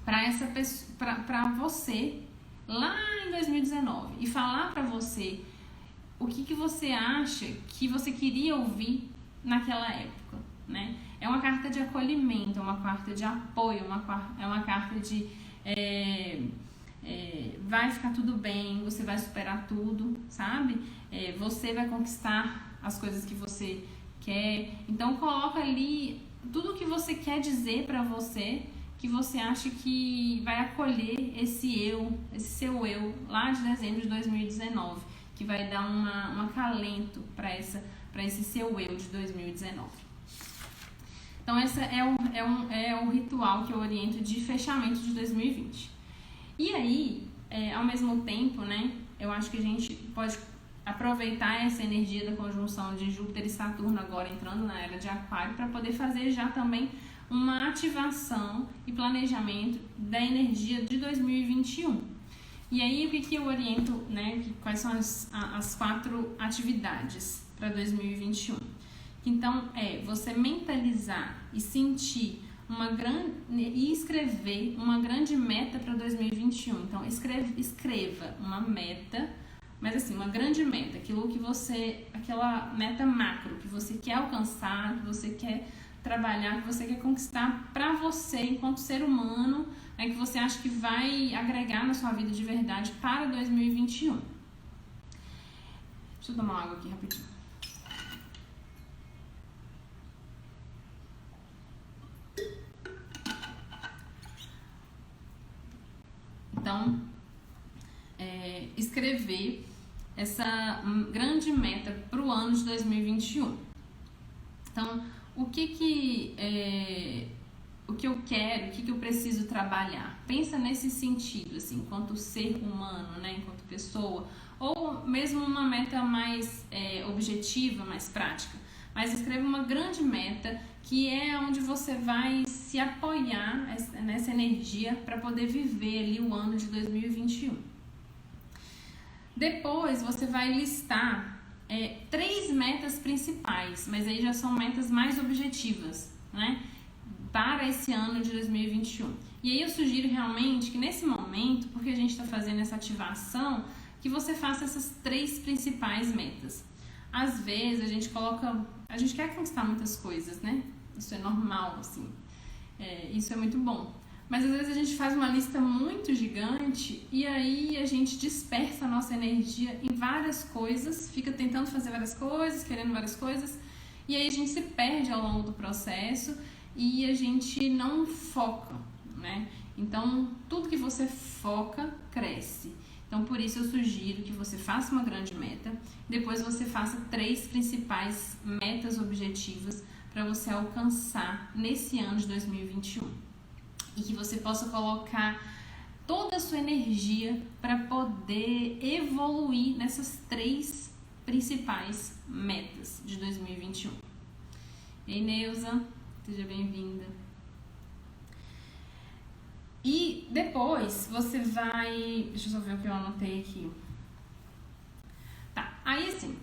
para essa pessoa, para você lá em 2019 e falar para você o que você acha que você queria ouvir naquela época, né? É uma carta de acolhimento, é uma carta de apoio, é uma carta de vai ficar tudo bem, você vai superar tudo, sabe? Você vai conquistar as coisas que você quer. Então coloca ali tudo o que você quer dizer pra você, que você acha que vai acolher esse seu eu lá de dezembro de 2019, que vai dar um acalento para esse seu eu de 2019. Então esse é o ritual que eu oriento de fechamento de 2020. E aí, ao mesmo tempo, né, eu acho que a gente pode aproveitar essa energia da conjunção de Júpiter e Saturno agora entrando na era de Aquário para poder fazer já também uma ativação e planejamento da energia de 2021. E aí, o que eu oriento, né? Quais são as 4 atividades para 2021? Então, você mentalizar e sentir e escrever uma grande meta para 2021. Então, escreva uma meta, mas assim, uma grande meta, aquela meta macro que você quer alcançar, que você quer trabalhar, que você quer conquistar para você enquanto ser humano, né, que você acha que vai agregar na sua vida de verdade para 2021. Deixa eu tomar uma água aqui rapidinho. Então, escrever essa grande meta para o ano de 2021. Então, o que eu quero, o que eu preciso trabalhar? Pensa nesse sentido, assim, enquanto ser humano, né, enquanto pessoa, ou mesmo uma meta mais objetiva, mais prática. Mas escreva uma grande meta que é onde você vai se apoiar nessa energia para poder viver ali o ano de 2021. Depois você vai listar 3 metas principais, mas aí já são metas mais objetivas, né, para esse ano de 2021. E aí eu sugiro realmente que nesse momento, porque a gente está fazendo essa ativação, que você faça essas 3 principais metas. Às vezes a gente quer conquistar muitas coisas, né? Isso é normal, assim. Isso é muito bom. Mas às vezes a gente faz uma lista muito gigante e aí a gente dispersa a nossa energia em várias coisas, fica tentando fazer várias coisas, querendo várias coisas, e aí a gente se perde ao longo do processo e a gente não foca, né? Então, tudo que você foca, cresce. Então, por isso eu sugiro que você faça uma grande meta, depois você faça 3 principais metas objetivas para você alcançar nesse ano de 2021. E que você possa colocar toda a sua energia para poder evoluir nessas 3 principais metas de 2021. Ei, Neuza, seja bem-vinda. E depois você vai... Deixa eu só ver o que eu anotei aqui. Tá, aí assim,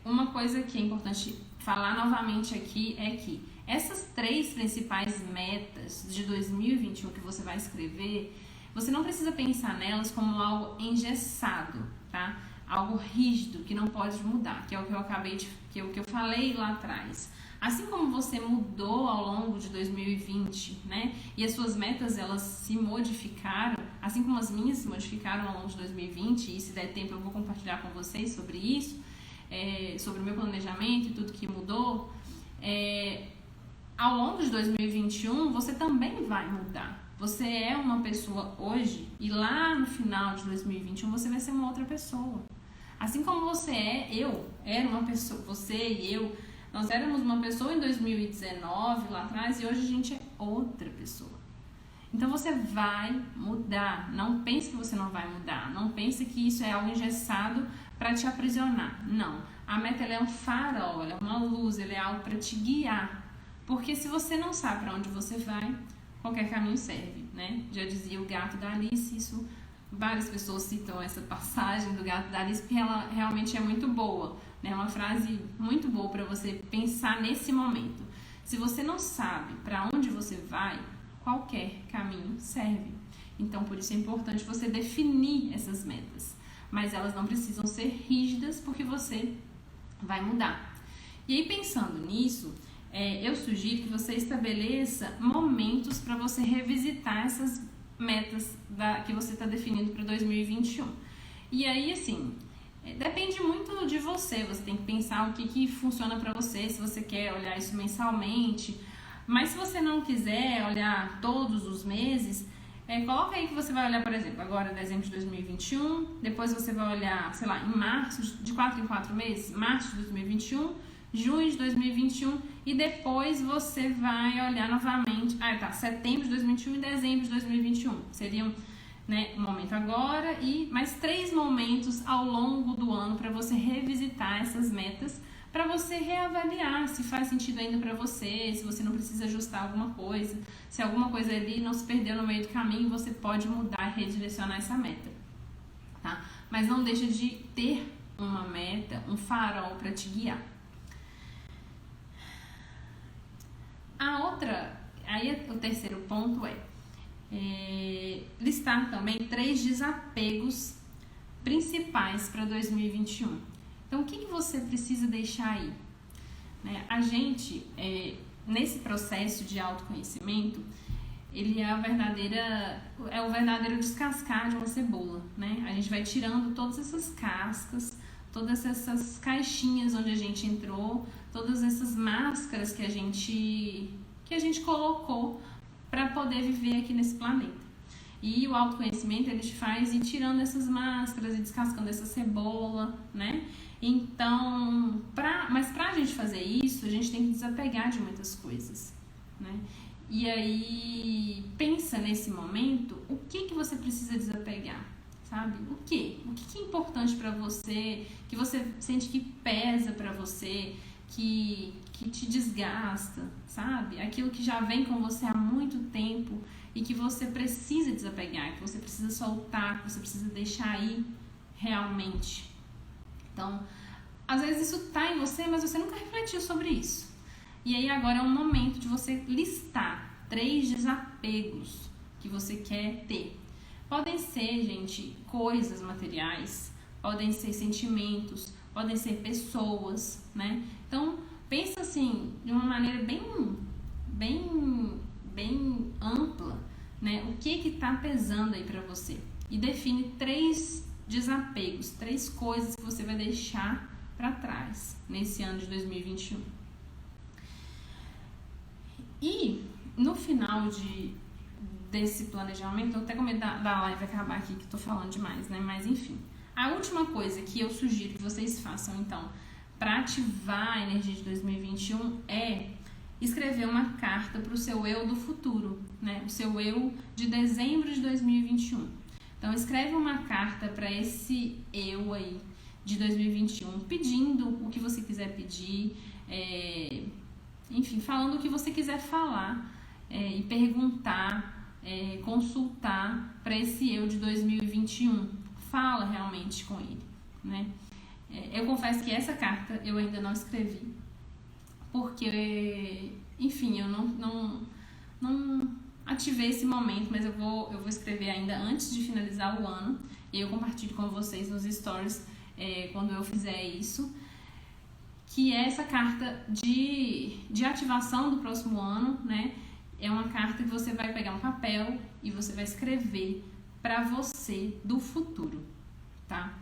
uma coisa que é importante falar novamente aqui é que essas 3 principais metas de 2021 que você vai escrever, você não precisa pensar nelas como algo engessado, tá? Algo rígido que não pode mudar, que é o que eu falei lá atrás. Assim como você mudou ao longo de 2020, né? E as suas metas, elas se modificaram, assim como as minhas se modificaram ao longo de 2020, e se der tempo eu vou compartilhar com vocês sobre isso, sobre o meu planejamento e tudo que mudou. Ao longo de 2021, você também vai mudar. Você é uma pessoa hoje e lá no final de 2021 você vai ser uma outra pessoa. Assim como eu era uma pessoa, você e eu, nós éramos uma pessoa em 2019 lá atrás e hoje a gente é outra pessoa. Então você vai mudar. Não pense que você não vai mudar. Não pense que isso é algo engessado para te aprisionar. Não. A meta ela é um farol, ela é uma luz, ela é algo para te guiar. Porque se você não sabe para onde você vai, qualquer caminho serve, né? Já dizia o gato da Alice, isso várias pessoas citam essa passagem do gato da Alice porque ela realmente é muito boa, né? Uma frase muito boa para você pensar nesse momento. Se você não sabe para onde você vai, qualquer caminho serve. Então, por isso é importante você definir essas metas, mas elas não precisam ser rígidas porque você vai mudar. E aí, pensando nisso, eu sugiro que você estabeleça momentos para você revisitar essas metas que você está definindo para 2021. E aí, assim, depende muito de você. Você tem que pensar o que funciona para você, se você quer olhar isso mensalmente. Mas se você não quiser olhar todos os meses, coloca aí que você vai olhar, por exemplo, agora dezembro de 2021, depois você vai olhar, sei lá, em março, de 4 em 4 meses, março de 2021, junho de 2021 e depois você vai olhar novamente, setembro de 2021 e dezembro de 2021. Seriam, né, um momento agora e mais 3 momentos ao longo do ano para você revisitar essas metas, para você reavaliar se faz sentido ainda para você, se você não precisa ajustar alguma coisa, se alguma coisa ali não se perdeu no meio do caminho, você pode mudar e redirecionar essa meta, tá? Mas não deixa de ter uma meta, um farol para te guiar. Aí o terceiro ponto é listar também 3 desapegos principais para 2021. Então, o que você precisa deixar aí? Né? A gente, nesse processo de autoconhecimento, ele é o verdadeiro descascar de uma cebola, né? A gente vai tirando todas essas cascas, todas essas caixinhas onde a gente entrou, todas essas máscaras que a gente colocou para poder viver aqui nesse planeta. E o autoconhecimento, ele te faz ir tirando essas máscaras e descascando essa cebola, né? Então, mas pra gente fazer isso, a gente tem que desapegar de muitas coisas, né? E aí, pensa nesse momento, o que você precisa desapegar, sabe? O que é importante pra você, que você sente que pesa pra você, que te desgasta, sabe? Aquilo que já vem com você há muito tempo e que você precisa desapegar, que você precisa soltar, que você precisa deixar ir realmente. Então, às vezes isso tá em você, mas você nunca refletiu sobre isso. E aí agora é um momento de você listar 3 desapegos que você quer ter. Podem ser, gente, coisas materiais, podem ser sentimentos, podem ser pessoas, né? Então, pensa assim, de uma maneira bem ampla, né? O que tá pesando aí pra você? E define 3 desapegos, 3 coisas que você vai deixar pra trás nesse ano de 2021. E no final desse planejamento, eu até com medo da live acabar aqui, que eu tô falando demais, né? Mas enfim, a última coisa que eu sugiro que vocês façam, então, para ativar a energia de 2021 é escrever uma carta para o seu eu do futuro, né? O seu eu de dezembro de 2021. Então, escreve uma carta para esse eu aí de 2021, pedindo o que você quiser pedir, enfim, falando o que você quiser falar e perguntar, consultar para esse eu de 2021. Fala realmente com ele, né? Eu confesso que essa carta eu ainda não escrevi, porque, enfim, eu não ativei esse momento, mas eu vou escrever ainda antes de finalizar o ano, e eu compartilho com vocês nos stories quando eu fizer isso, que é essa carta de ativação do próximo ano, né? É uma carta que você vai pegar um papel e você vai escrever para você do futuro, tá?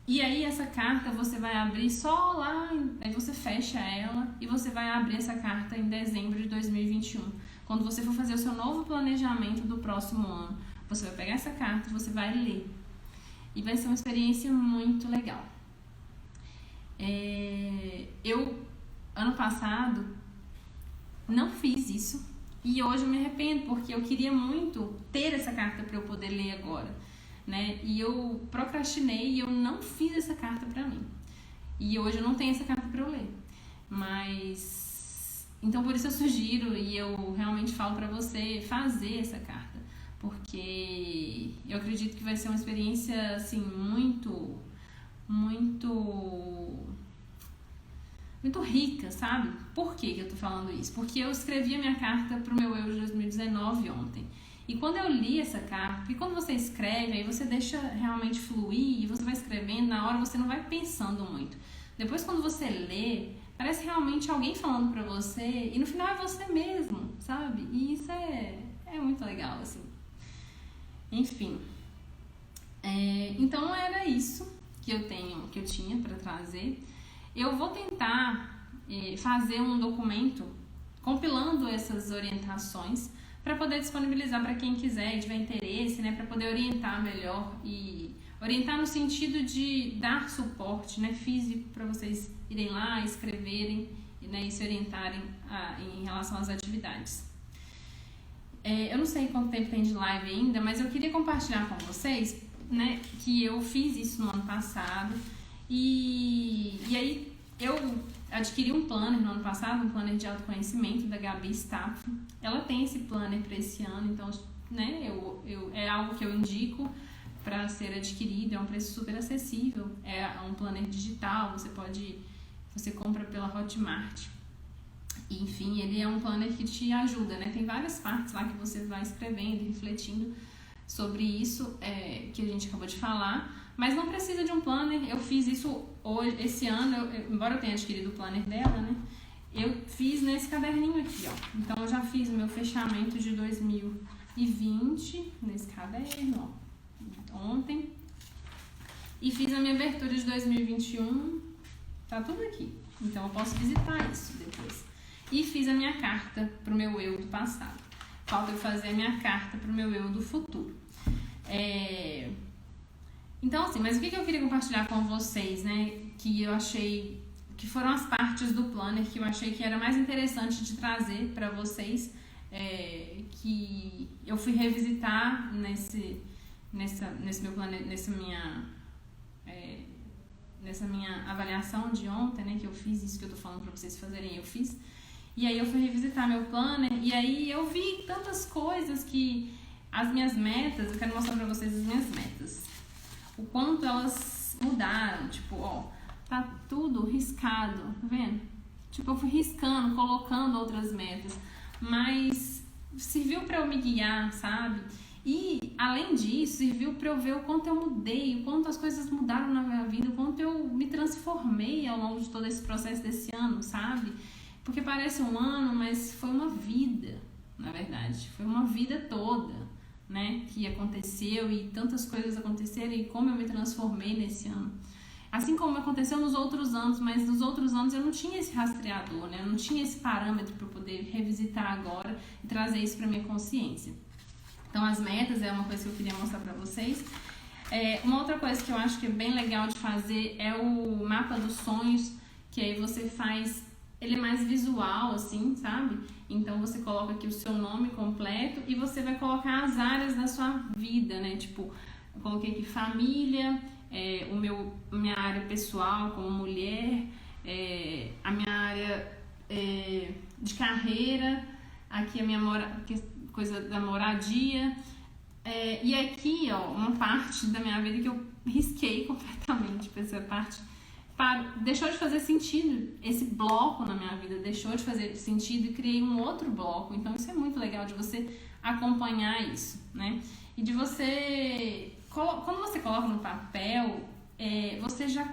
E aí essa carta você vai abrir só lá, aí você fecha ela e você vai abrir essa carta em dezembro de 2021. Quando você for fazer o seu novo planejamento do próximo ano, você vai pegar essa carta e você vai ler. E vai ser uma experiência muito legal. Eu, ano passado, não fiz isso e hoje eu me arrependo, porque eu queria muito ter essa carta para eu poder ler agora, né? E eu procrastinei e eu não fiz essa carta pra mim. E hoje eu não tenho essa carta pra eu ler. Mas então por isso eu sugiro e eu realmente falo pra você fazer essa carta, porque eu acredito que vai ser uma experiência assim muito rica, sabe? Por que eu tô falando isso? Porque eu escrevi a minha carta pro meu eu de 2019 ontem. E quando eu li essa carta, porque quando você escreve, aí você deixa realmente fluir e você vai escrevendo, na hora você não vai pensando muito. Depois quando você lê, parece realmente alguém falando pra você e no final é você mesmo, sabe? E isso é muito legal, assim. Enfim. Então era isso que eu tinha pra trazer. Eu vou tentar fazer um documento compilando essas orientações para poder disponibilizar para quem quiser e tiver interesse, né, para poder orientar melhor e orientar no sentido de dar suporte, né, físico para vocês irem lá, escreverem, né, e se orientarem em relação às atividades. Eu não sei quanto tempo tem de live ainda, mas eu queria compartilhar com vocês, né, que eu fiz isso no ano passado E aí eu adquiri um planner no ano passado, um planner de autoconhecimento da Gabi Staff. Ela tem esse planner para esse ano, então, né, é algo que eu indico para ser adquirido, é um preço super acessível, é um planner digital, você compra pela Hotmart. Enfim, ele é um planner que te ajuda, né? Tem várias partes lá que você vai escrevendo, refletindo sobre isso que a gente acabou de falar, mas não precisa de um planner. Eu fiz isso hoje, esse ano, embora eu tenha adquirido o planner dela, né? Eu fiz nesse caderninho aqui, ó. Então eu já fiz o meu fechamento de 2020 nesse caderno, ó, ontem, e fiz a minha abertura de 2021, tá tudo aqui. Então eu posso visitar isso depois. E fiz a minha carta pro meu eu do passado. Falta eu fazer a minha carta pro meu eu do futuro. Então, assim, mas o que eu queria compartilhar com vocês, né? Que eu achei que foram as partes do planner que eu achei que era mais interessante de trazer para vocês, que eu fui revisitar nesse meu planner, nessa minha avaliação de ontem, né? Que eu fiz isso que eu tô falando para vocês fazerem, eu fiz. E aí eu fui revisitar meu planner e aí eu vi tantas coisas que as minhas metas, eu quero mostrar pra vocês as minhas metas. O quanto elas mudaram, tipo, ó, tá tudo riscado, tá vendo? Tipo, eu fui riscando, colocando outras metas, mas serviu pra eu me guiar, sabe? E, além disso, serviu pra eu ver o quanto eu mudei, o quanto as coisas mudaram na minha vida, o quanto eu me transformei ao longo de todo esse processo desse ano, sabe? Porque parece um ano, mas foi uma vida, na verdade. Foi uma vida toda, né? Que aconteceu e tantas coisas aconteceram e como eu me transformei nesse ano. Assim como aconteceu nos outros anos, mas nos outros anos eu não tinha esse rastreador, né? Eu não tinha esse parâmetro para poder revisitar agora e trazer isso para minha consciência. Então, as metas é uma coisa que eu queria mostrar para vocês. Uma outra coisa que eu acho que é bem legal de fazer é o mapa dos sonhos, que aí você faz... Ele é mais visual, assim, sabe? Então, você coloca aqui o seu nome completo e você vai colocar as áreas da sua vida, né? Tipo, eu coloquei aqui família, minha área pessoal como mulher, a minha área de carreira, aqui a minha coisa da moradia, e aqui, ó, uma parte da minha vida que eu risquei completamente para essa parte. Deixou de fazer sentido, esse bloco na minha vida deixou de fazer sentido e criei um outro bloco. Então isso é muito legal de você acompanhar isso, né? E de você, quando você coloca no papel, você já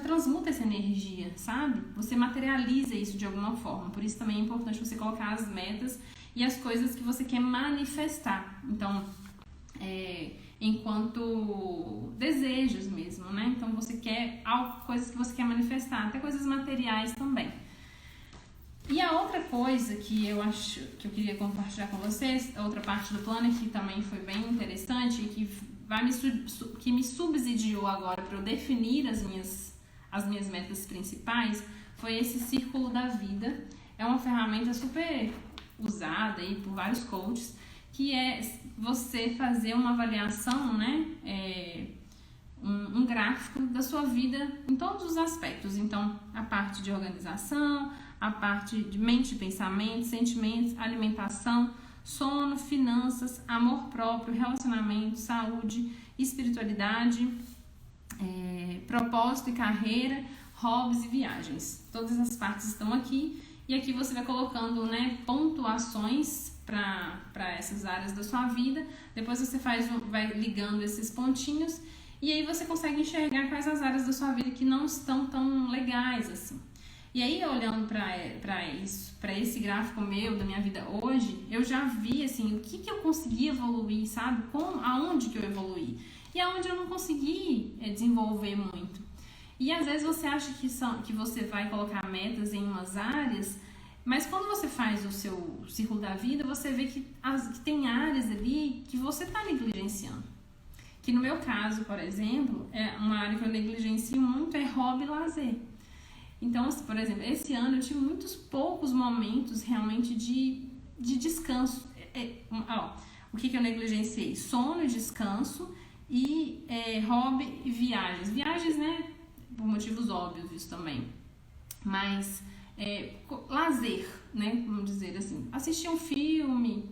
transmuta essa energia, sabe? Você materializa isso de alguma forma. Por isso também é importante você colocar as metas e as coisas que você quer manifestar. Então, enquanto desejos mesmo, né? Então você quer coisas que você quer manifestar, até coisas materiais também. E a outra coisa que eu acho que eu queria compartilhar com vocês, a outra parte do plano que também foi bem interessante e que me subsidiou agora para eu definir as minhas metas principais, foi esse círculo da vida. É uma ferramenta super usada aí por vários coaches, que é você fazer uma avaliação, né, um gráfico da sua vida em todos os aspectos. Então, a parte de organização, a parte de mente, pensamento, sentimentos, alimentação, sono, finanças, amor próprio, relacionamento, saúde, espiritualidade, propósito e carreira, hobbies e viagens. Todas as partes estão aqui e aqui você vai colocando, né, pontuações para essas áreas da sua vida. Depois você vai ligando esses pontinhos e aí você consegue enxergar quais as áreas da sua vida que não estão tão legais assim. E aí, olhando para esse gráfico meu da minha vida hoje, eu já vi assim o que eu consegui evoluir, sabe? Aonde que eu evoluí e aonde eu não consegui desenvolver muito. E às vezes você acha que você vai colocar metas em umas áreas, mas quando você faz o seu círculo da vida, você vê que tem áreas ali que você está negligenciando. Que no meu caso, por exemplo, uma área que eu negligencio muito, hobby e lazer. Então, por exemplo, esse ano eu tive muitos poucos momentos realmente de descanso. O que eu negligenciei? Sono e descanso e hobby e viagens. Viagens, né? por motivos óbvios isso também. Mas lazer, né? Vamos dizer assim, assistir um filme,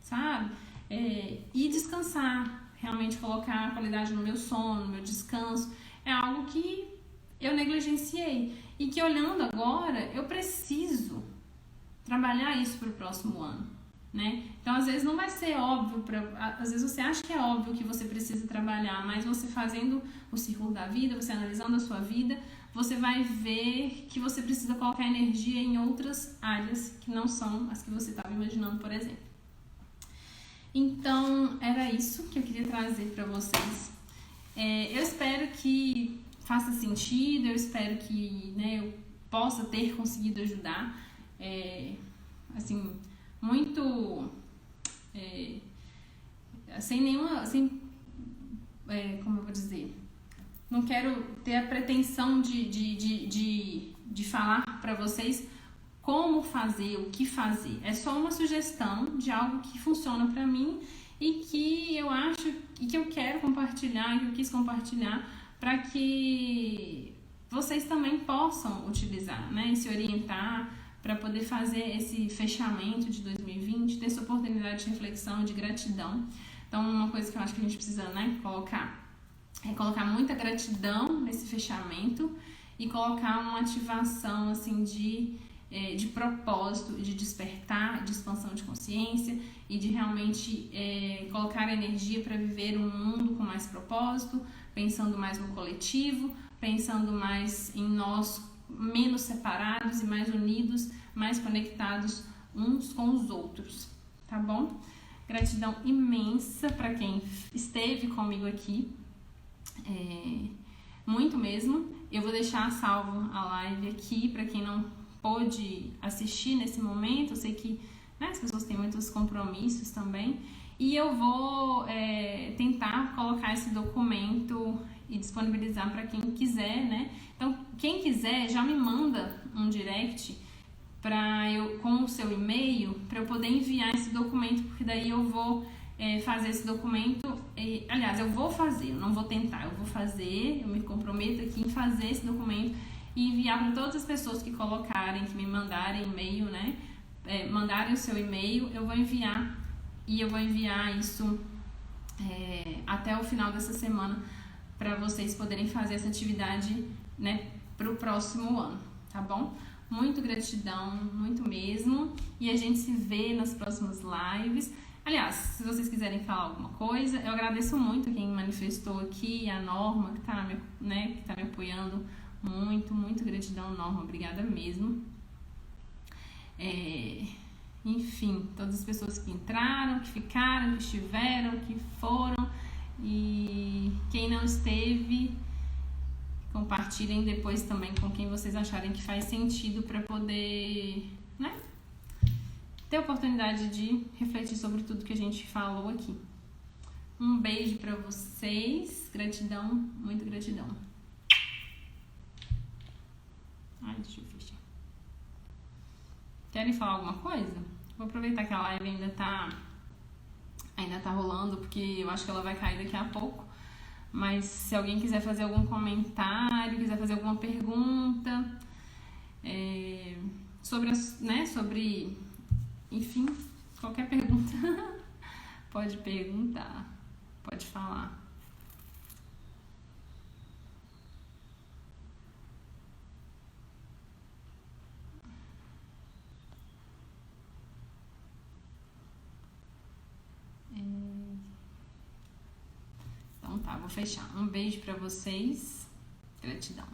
sabe? E descansar, realmente colocar a qualidade no meu sono, no meu descanso, é algo que eu negligenciei e que olhando agora eu preciso trabalhar isso para o próximo ano, né? Então às vezes não vai ser óbvio, às vezes você acha que é óbvio que você precisa trabalhar, mas você fazendo o círculo da vida, você analisando a sua vida, você vai ver que você precisa colocar energia em outras áreas que não são as que você estava imaginando, por exemplo. Então, era isso que eu queria trazer para vocês. Eu espero que faça sentido, eu espero que, né, eu possa ter conseguido ajudar, assim, muito, como eu vou dizer, não quero ter a pretensão de falar para vocês como fazer, o que fazer. É só uma sugestão de algo que funciona para mim e que eu acho e que eu quero compartilhar, que eu quis compartilhar para que vocês também possam utilizar, né? Se orientar para poder fazer esse fechamento de 2020, ter essa oportunidade de reflexão, de gratidão. Então, uma coisa que eu acho que a gente precisa, né, colocar muita gratidão nesse fechamento e colocar uma ativação assim de propósito, de despertar, de expansão de consciência e de realmente colocar energia para viver um mundo com mais propósito, pensando mais no coletivo, pensando mais em nós, menos separados e mais unidos, mais conectados uns com os outros, tá bom? Gratidão imensa para quem esteve comigo aqui, muito mesmo. Eu vou deixar salvo a live aqui para quem não pôde assistir nesse momento. Eu sei que, né, as pessoas têm muitos compromissos também, e eu vou tentar colocar esse documento e disponibilizar para quem quiser, né? Então, quem quiser já me manda um direct com o seu e-mail para eu poder enviar esse documento, porque daí eu vou fazer esse documento. Aliás, eu vou fazer, eu não vou tentar, eu vou fazer, eu me comprometo aqui em fazer esse documento e enviar para todas as pessoas que colocarem, que me mandarem e-mail, né? Mandarem o seu e-mail, eu vou enviar isso até o final dessa semana para vocês poderem fazer essa atividade, né, para o próximo ano, tá bom? Muito gratidão, muito mesmo, e a gente se vê nas próximas lives. Aliás, se vocês quiserem falar alguma coisa, eu agradeço muito quem manifestou aqui, a Norma, que tá me apoiando. Muito gratidão, Norma, obrigada mesmo. Enfim, todas as pessoas que entraram, que ficaram, que estiveram, que foram, e quem não esteve, compartilhem depois também com quem vocês acharem que faz sentido para poder, né, ter a oportunidade de refletir sobre tudo que a gente falou aqui. Um beijo para vocês, gratidão, muita gratidão. Ai, deixa eu fechar. Querem falar alguma coisa? Vou aproveitar que a live ainda tá rolando, porque eu acho que ela vai cair daqui a pouco. Mas se alguém quiser fazer algum comentário, quiser fazer alguma pergunta sobre, enfim, qualquer pergunta, pode perguntar, pode falar. Então tá, vou fechar. Um beijo pra vocês. Gratidão.